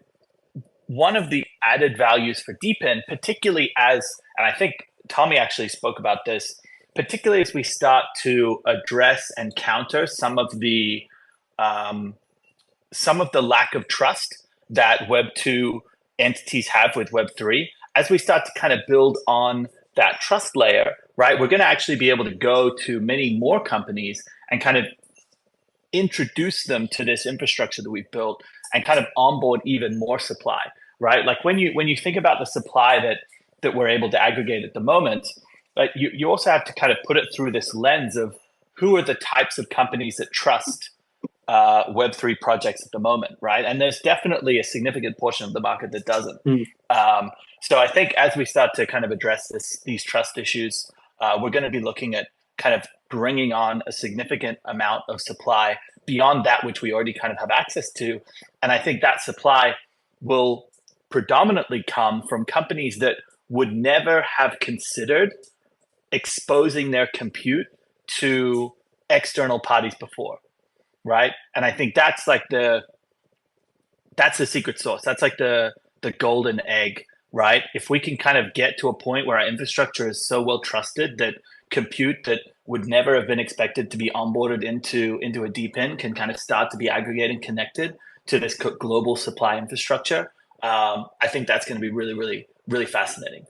one of the added values for DePIN, particularly and I think Tommy actually spoke about this, particularly as we start to address and counter some of the lack of trust that Web 2 entities have with Web 3, as we start to kind of build on that trust layer, right, we're going to actually be able to go to many more companies and kind of introduce them to this infrastructure that we've built and kind of onboard even more supply, right? Like when you think about the supply that we're able to aggregate at the moment, but you also have to kind of put it through this lens of who are the types of companies that trust Web3 projects at the moment, right? And there's definitely a significant portion of the market that doesn't. So I think as we start to kind of address these trust issues, we're going to be looking at kind of bringing on a significant amount of supply beyond that which we already kind of have access to. And I think that supply will predominantly come from companies that would never have considered exposing their compute to external parties before, right? And I think that's like that's the secret sauce. That's like the golden egg, right? If we can kind of get to a point where our infrastructure is so well trusted that compute that would never have been expected to be onboarded into a DePIN can kind of start to be aggregated and connected to this global supply infrastructure, I think that's going to be really, really, really fascinating.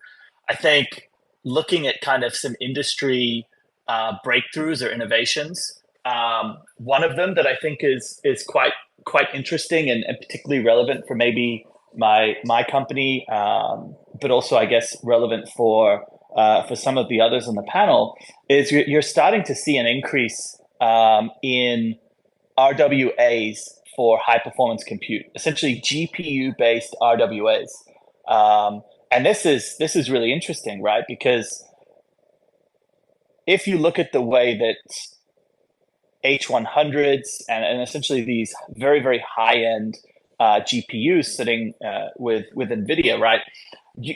I think looking at kind of some industry breakthroughs or innovations, one of them that I think is quite interesting and particularly relevant for maybe my company, but also I guess relevant for some of the others on the panel, is you're starting to see an increase in RWAs for high performance compute, essentially GPU-based RWAs. And this is really interesting, right? Because if you look at the way that H100s and essentially these very, very high-end GPUs sitting with NVIDIA, right? You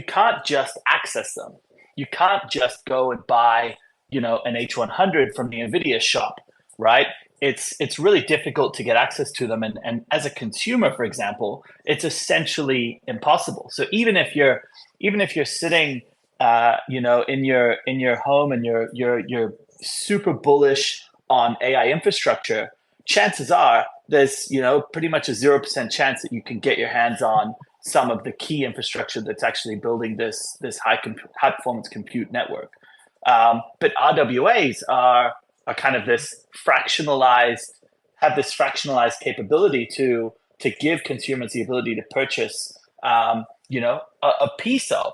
can't just access them. You can't just go and buy, an H100 from the NVIDIA shop, right? It's really difficult to get access to them, and as a consumer, for example, it's essentially impossible. So even if you're sitting, in your home and you're super bullish on AI infrastructure, chances are there's pretty much a 0% chance that you can get your hands on some of the key infrastructure that's actually building this high performance compute network. But RWAs are kind of this fractionalized capability to give consumers the ability to purchase a piece of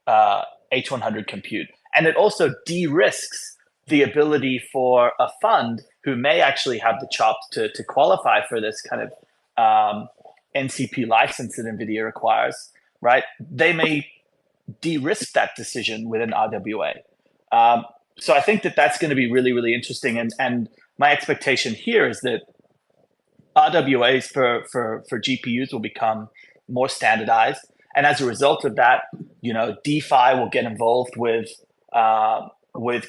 H100 compute. And it also de-risks the ability for a fund who may actually have the chops to qualify for this kind of NCP license that NVIDIA requires, right? They may de-risk that decision with an RWA. So I think that that's going to be really, really interesting. And my expectation here is that RWAs for GPUs will become more standardized. And as a result of that, DeFi will get involved with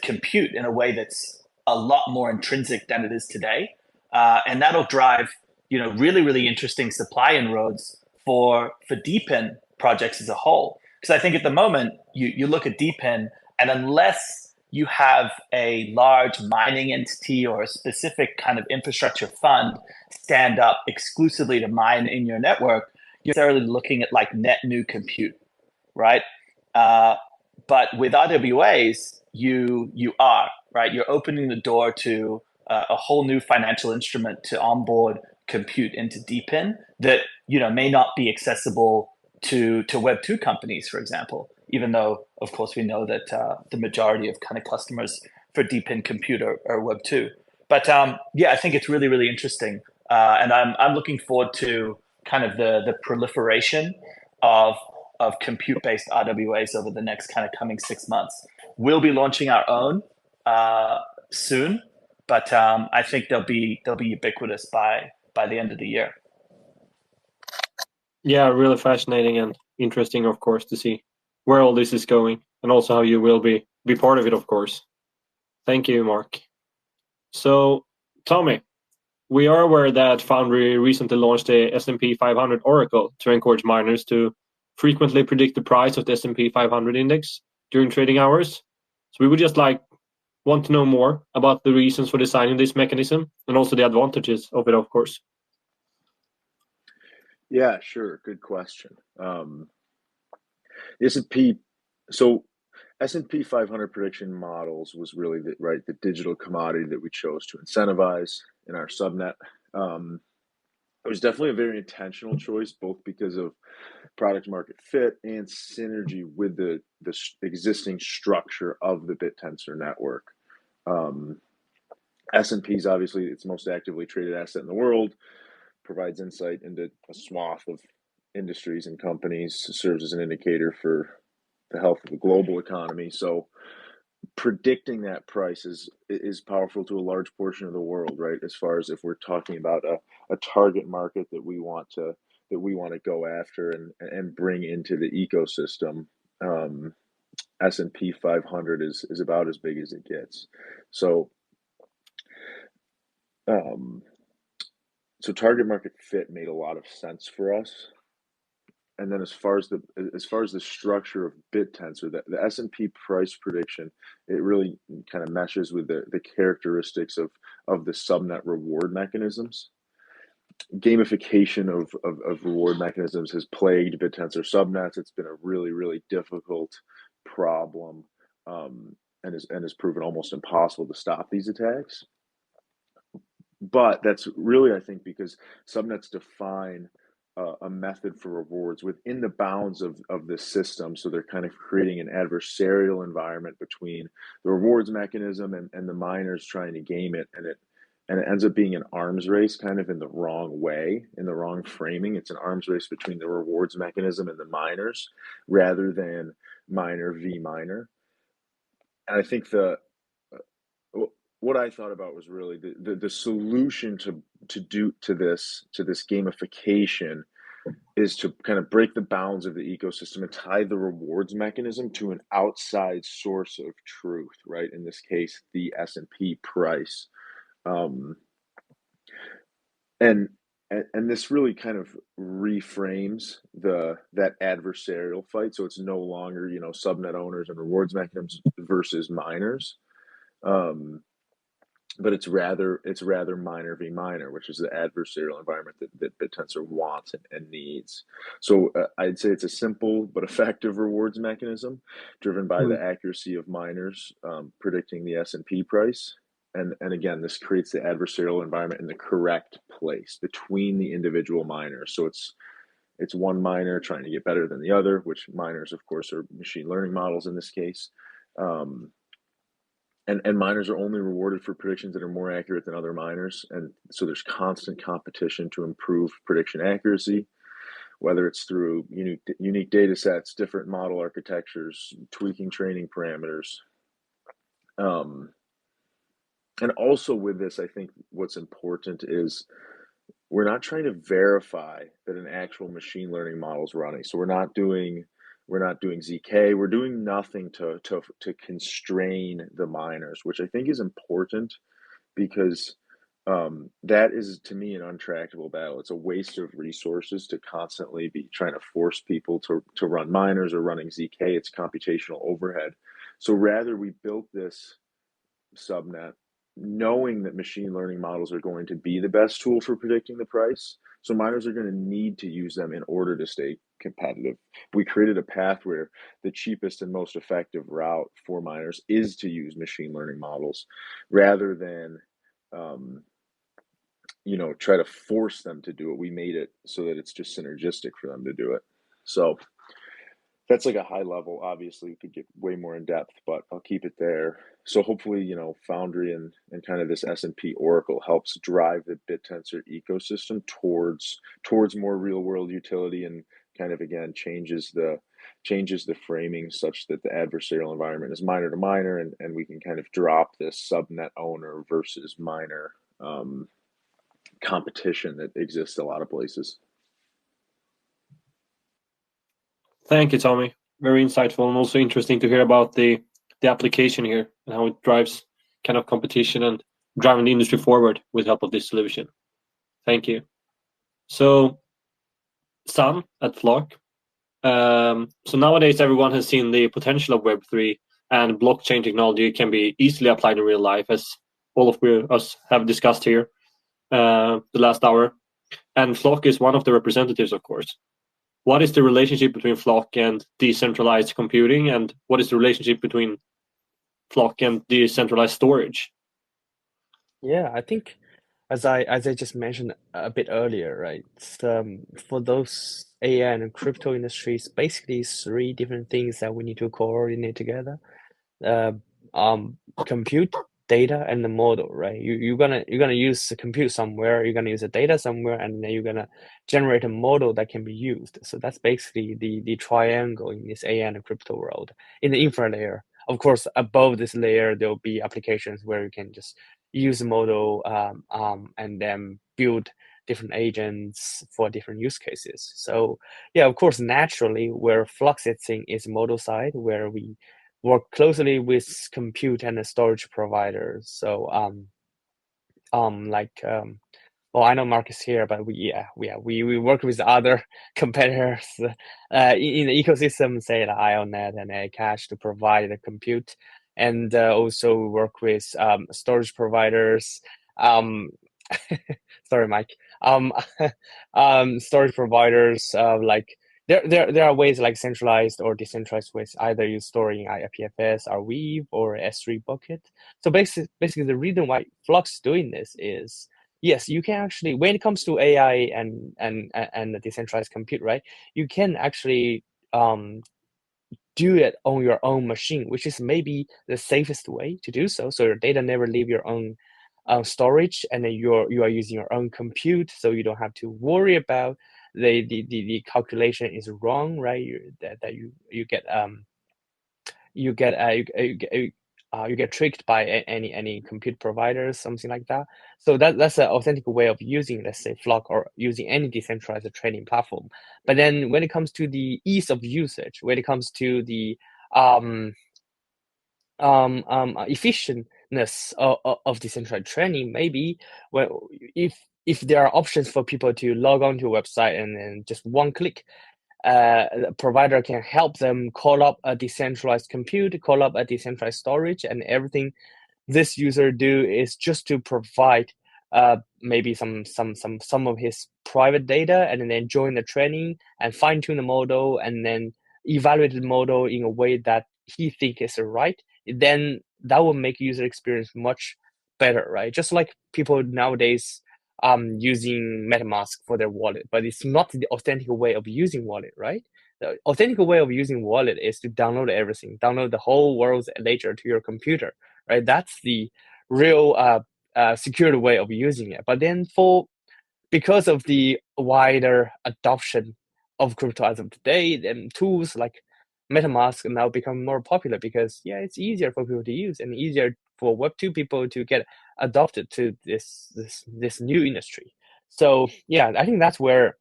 compute in a way that's a lot more intrinsic than it is today. And that'll drive, really, really interesting supply inroads for DePIN projects as a whole. Because I think at the moment, you look at DePIN, and unless you have a large mining entity or a specific kind of infrastructure fund stand up exclusively to mine in your network, you're necessarily looking at like net new compute, right? But with RWAs, you are, right? You're opening the door to a whole new financial instrument to onboard compute into DePIN that may not be accessible to Web2 companies, for example, even though, of course, we know that the majority of kind of customers for DePIN compute are Web2. But I think it's really, really interesting. And I'm looking forward to kind of the proliferation of compute-based RWAs over the next kind of coming 6 months. We'll be launching our own soon, but I think they'll be ubiquitous by the end of the year. Yeah, really fascinating and interesting, of course, to see where all this is going, and also how you will be part of it, of course. Thank you, Mark. So, Tommy, we are aware that Foundry recently launched a S&P 500 Oracle to encourage miners to frequently predict the price of the S&P 500 index during trading hours. So we would just want to know more about the reasons for designing this mechanism and also the advantages of it, of course. Yeah, sure. Good question. S&P 500 prediction models was really the digital commodity that we chose to incentivize in our subnet. It was definitely a very intentional choice, both because of product market fit and synergy with the existing structure of the BitTensor network. S&P is obviously its most actively traded asset in the world, provides insight into a swath of industries and companies, serves as an indicator for the health of the global economy. So predicting that price is powerful to a large portion of the world, right? As far as if we're talking about a target market that we want to go after and bring into the ecosystem, S&P 500 is about as big as it gets. So target market fit made a lot of sense for us. And then as far as the structure of BitTensor, the S&P price prediction, it really kind of meshes with the characteristics of the subnet reward mechanisms. Gamification of reward mechanisms has plagued BitTensor subnets. It's been a really, really difficult problem, and has proven almost impossible to stop these attacks. But that's really, I think, because subnets define a method for rewards within the bounds of the system. So they're kind of creating an adversarial environment between the rewards mechanism and the miners trying to game it. And it ends up being an arms race kind of in the wrong way, in the wrong framing. It's an arms race between the rewards mechanism and the miners rather than miner v miner. And I think what I thought about was really the solution to this gamification is to kind of break the bounds of the ecosystem and tie the rewards mechanism to an outside source of truth, right? In this case, the S&P price. And this really kind of reframes that adversarial fight. So it's no longer, subnet owners and rewards mechanisms versus miners. But it's rather miner v miner, which is the adversarial environment that BitTensor wants and needs. So I'd say it's a simple but effective rewards mechanism driven by the accuracy of miners predicting the S&P price. And again, this creates the adversarial environment in the correct place between the individual miners. So it's one miner trying to get better than the other, which miners, of course, are machine learning models in this case. And miners are only rewarded for predictions that are more accurate than other miners. And so there's constant competition to improve prediction accuracy, whether it's through unique data sets, different model architectures, tweaking training parameters. And also with this, I think what's important is we're not trying to verify that an actual machine learning model is running. So we're not doing ZK. We're doing nothing to constrain the miners, which I think is important, because that is, to me, an untractable battle. It's a waste of resources to constantly be trying to force people to run miners or running ZK. It's computational overhead. So rather, we built this subnet knowing that machine learning models are going to be the best tool for predicting the price. So miners are going to need to use them in order to stay competitive. We created a path where the cheapest and most effective route for miners is to use machine learning models rather than, try to force them to do it. We made it so that it's just synergistic for them to do it. So that's like a high level. Obviously, we could get way more in depth, but I'll keep it there. So hopefully, Foundry and kind of this S&P Oracle helps drive the BitTensor ecosystem towards more real world utility, and kind of again changes the framing such that the adversarial environment is miner to miner, and we can kind of drop this subnet owner versus miner competition that exists a lot of places. Thank you, Tommy. Very insightful, and also interesting to hear about the application here and how it drives kind of competition and driving the industry forward with help of this solution. Thank you. So, Sam at Flock. So nowadays, everyone has seen the potential of Web3, and blockchain technology can be easily applied in real life, as all of us have discussed here the last hour. And Flock is one of the representatives, of course. What is the relationship between Flock and decentralized computing, and what is the relationship between Flock and decentralized storage? Yeah, I think as I just mentioned a bit earlier, right? For those AI and crypto industries, basically 3 different things that we need to coordinate together: compute, data, and the model, right? You're gonna use the compute somewhere, you're gonna use the data somewhere, and then you're gonna generate a model that can be used. So that's basically the triangle in this AI and crypto world. In the infra layer, of course, above this layer, there'll be applications where you can just use the model and then build different agents for different use cases. So yeah, of course, naturally, where Flock sits in is model side, where we work closely with compute and the storage providers. So well, I know Mark is here, but we work with other competitors in the ecosystem, say like IONET and Cache, to provide the compute, and also work with storage providers. Sorry, Mike. Storage providers like there are ways like centralized or decentralized ways. Either you store in IPFS or Weave or S3 bucket. So basically, the reason why Flock's doing this is, yes, you can actually, when it comes to AI and the decentralized compute, right, you can actually do it on your own machine, which is maybe the safest way to do so. So your data never leave your own storage, and then you are using your own compute, so you don't have to worry about the calculation is wrong, right? You get tricked by any compute providers, something like that. So that's an authentic way of using, let's say, Flock, or using any decentralized trading platform. But then when it comes to the ease of usage, when it comes to the efficientness of decentralized trading, maybe if there are options for people to log on to a website and then just one click, the provider can help them call up a decentralized compute, call up a decentralized storage, and everything this user do is just to provide maybe some of his private data, and then join the training and fine tune the model, and then evaluate the model in a way that he think is right. Then that will make user experience much better, right? Just like people nowadays using MetaMask for their wallet, but it's not the authentic way of using wallet, right? The authentic way of using wallet is to download everything, download the whole world's ledger to your computer, right? That's the real secure way of using it. But then because of the wider adoption of crypto as of today, then tools like MetaMask now become more popular because it's easier for people to use and easier for Web2 people to get adopted to this new industry. So I think that's where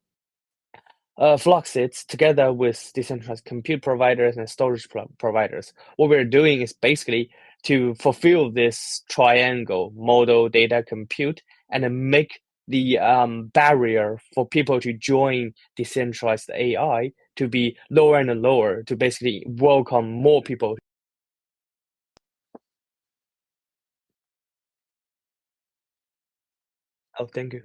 Flock sits together with decentralized compute providers and storage providers. What we're doing is basically to fulfill this triangle: model, data, compute, and then make the barrier for people to join decentralized AI to be lower and lower, to basically welcome more people. Oh, thank you.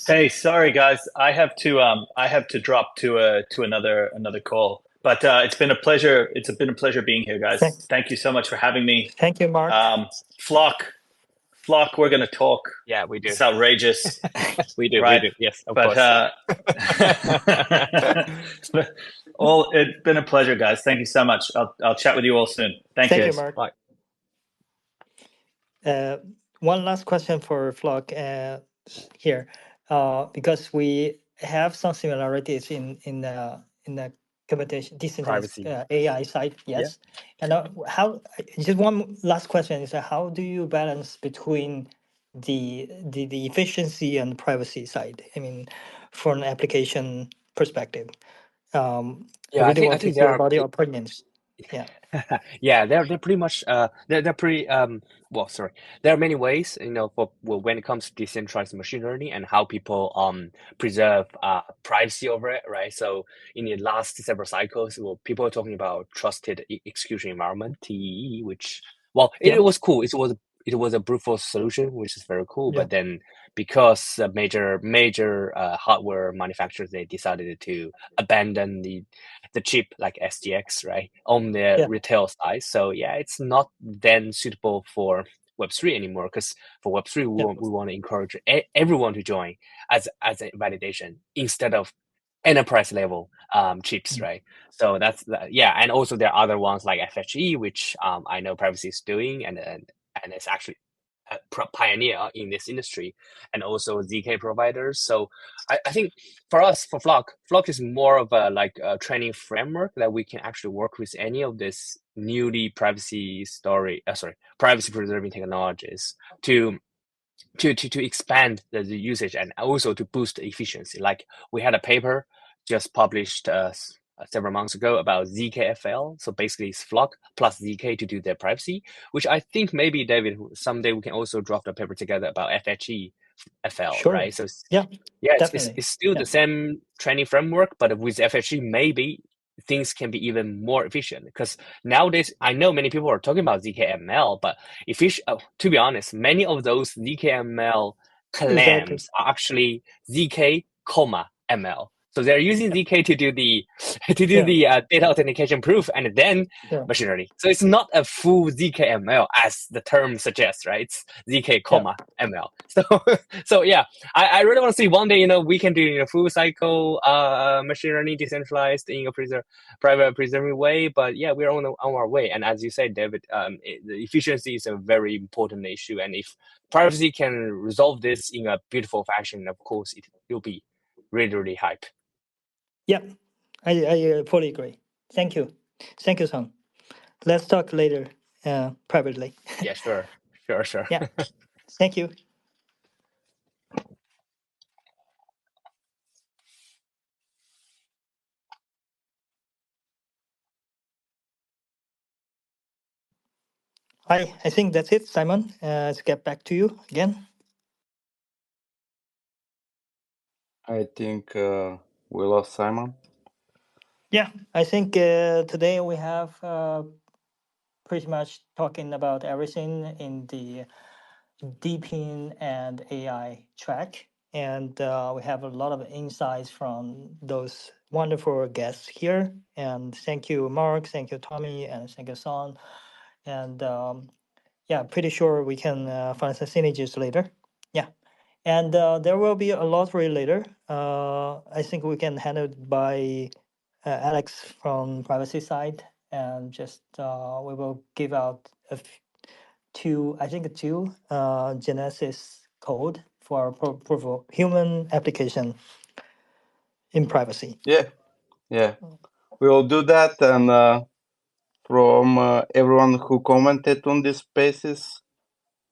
Hey, sorry guys, I have to drop to another call. But it's been a pleasure. It's been a pleasure being here, guys. Thanks. Thank you so much for having me. Thank you, Mark. Flock, we're gonna talk. Yeah, we do. It's outrageous. We do. Right? We do. Yes, of But course. it's been a pleasure, guys. Thank you so much. I'll chat with you all soon. Thank you. Thank you, Mark. Bye. One last question for Flock here, because we have some similarities in the competition decentralized AI side. Yes, and how? Just one last question is how do you balance between the efficiency and privacy side? I mean, from an application perspective. I really want to hear about your opinions. Yeah, they're pretty much they're pretty well, sorry. There are many ways, for when it comes to decentralized machine learning and how people preserve privacy over it, right? So in the last several cycles, people are talking about trusted execution environment, TEE, which it was cool. It was a brute force solution, which is very cool. But then because major hardware manufacturers, they decided to abandon the chip like SGX, right, on the retail side. So it's not then suitable for Web3 anymore, because for Web3 we want to encourage everyone to join as a validation instead of enterprise level chips, right? So that's and also there are other ones like FHE, which I know Privasea is doing, and it's actually a pioneer in this industry, and also ZK providers. So I think for us, for Flock is more of a training framework that we can actually work with any of this newly privacy preserving technologies to expand the usage and also to boost the efficiency. Like we had a paper just published several months ago about ZKFL. So basically it's Flock plus ZK to do their privacy, which I think maybe, David, someday we can also draft a paper together about FHEML, right? So it's still the same training framework, but with FHE, maybe things can be even more efficient, because nowadays I know many people are talking about ZKML, but to be honest, many of those ZKML claims are actually ZK, ML. So they're using ZK to do the data authentication proof and then machine learning. So it's not a full ZKML as the term suggests, right? It's ZK, ML. So I really want to see one day, we can do a full cycle machine learning decentralized in a private preserving way. But we're on our way. And as you said, David, the efficiency is a very important issue. And if privacy can resolve this in a beautiful fashion, of course, it will be really, really hype. Yeah, I fully agree. Thank you, Song. Let's talk later, privately. Yeah, sure. Yeah, thank you. I think that's it, Simon. Let's get back to you again. I think we lost Simon. Yeah, I think today we have pretty much talking about everything in the DePIN and AI track. And we have a lot of insights from those wonderful guests here. And thank you, Mark. Thank you, Tommy. And thank you, Son. And yeah, pretty sure we can find some synergies later. Yeah, and there will be a lottery later. I think we can handle it by Alex from Privasea side, and just we will give out two Genesis code for proof of human application in privacy. Yeah, we will do that. And from everyone who commented on these spaces,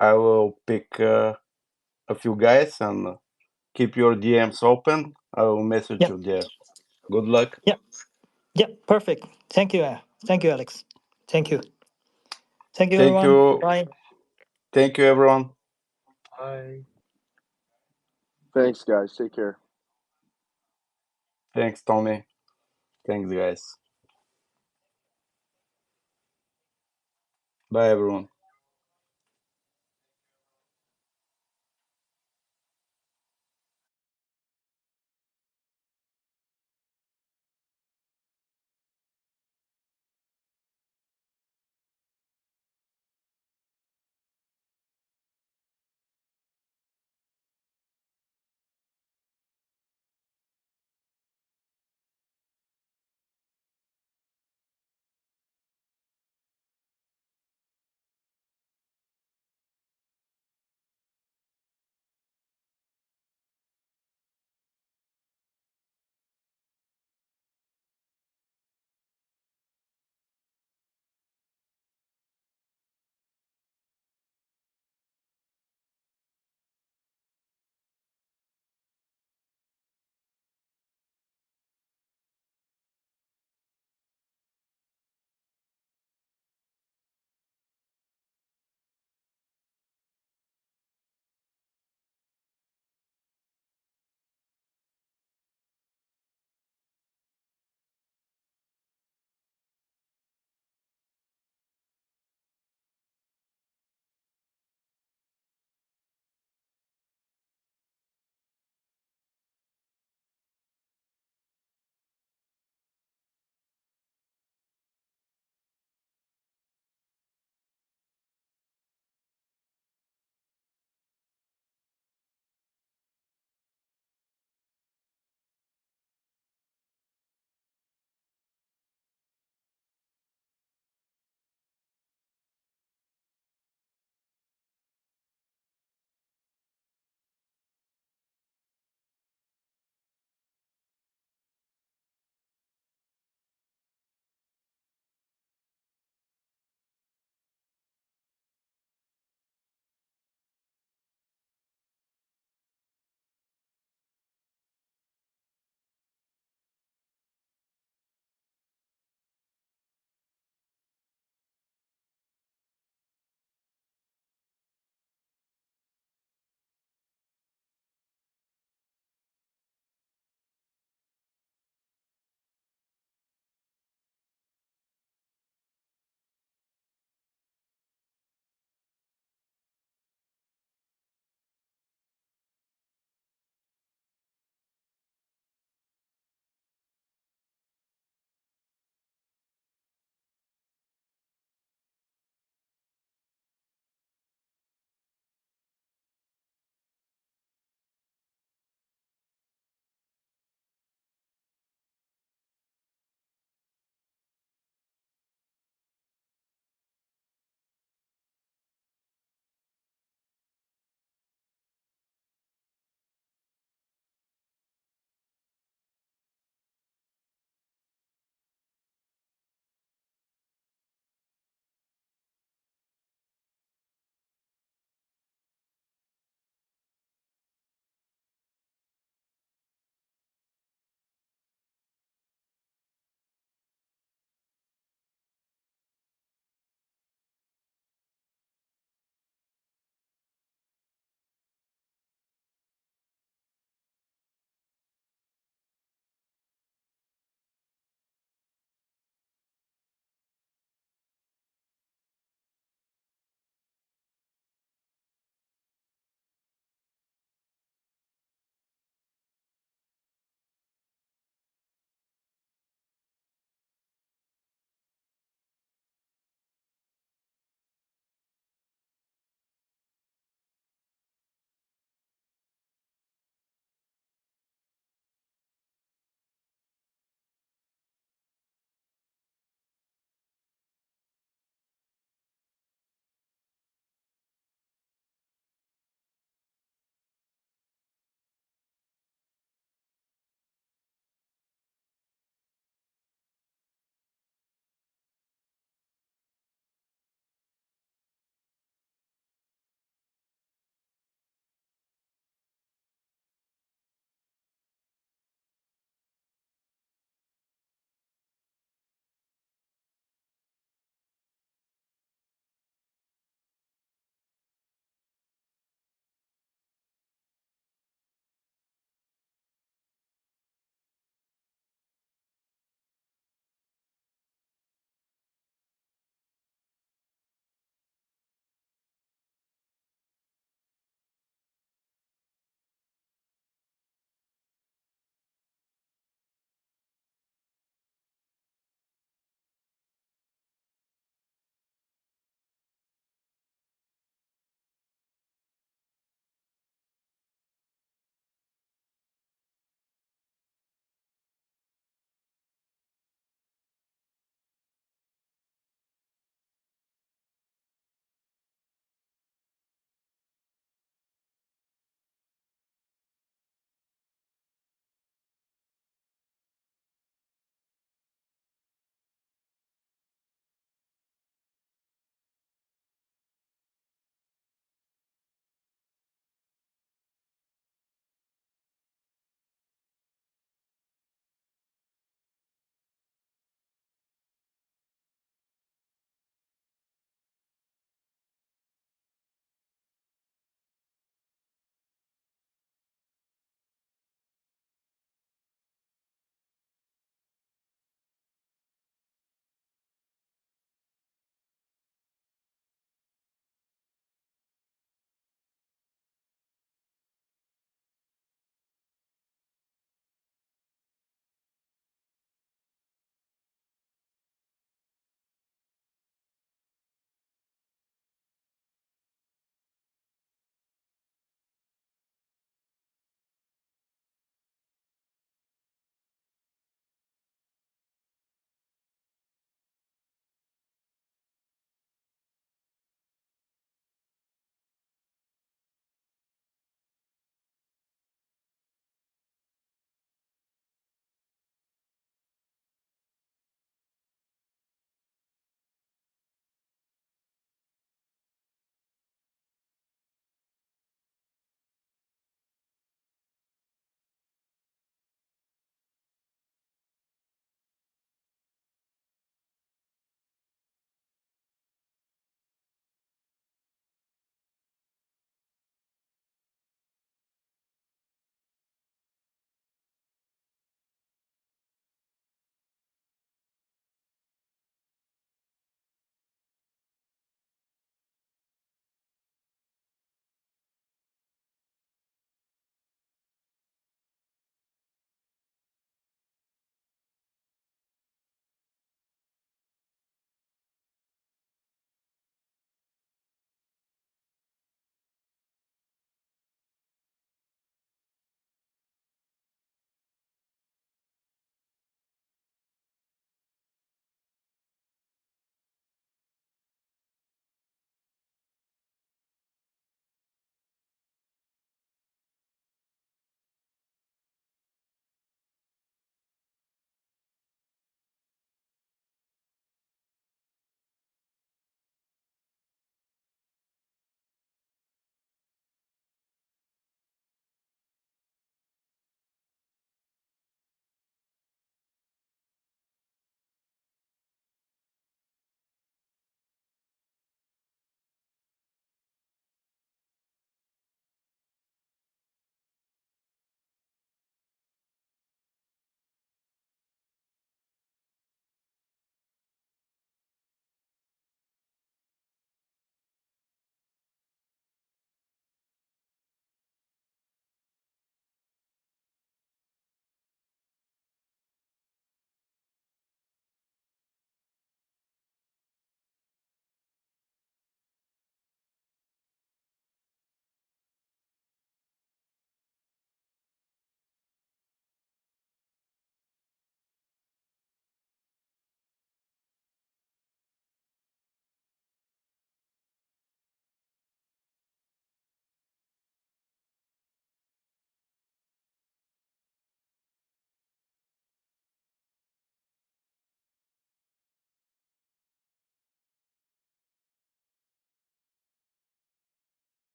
I will pick a few guys and keep your DMs open. I will message you there. Good luck. Yeah, perfect. Thank you, Alex. Thank you, Thank everyone. you. Bye. Thank you, everyone. Bye. Thanks, guys. Take care. Thanks, Tommy. Thanks, guys. Bye, everyone.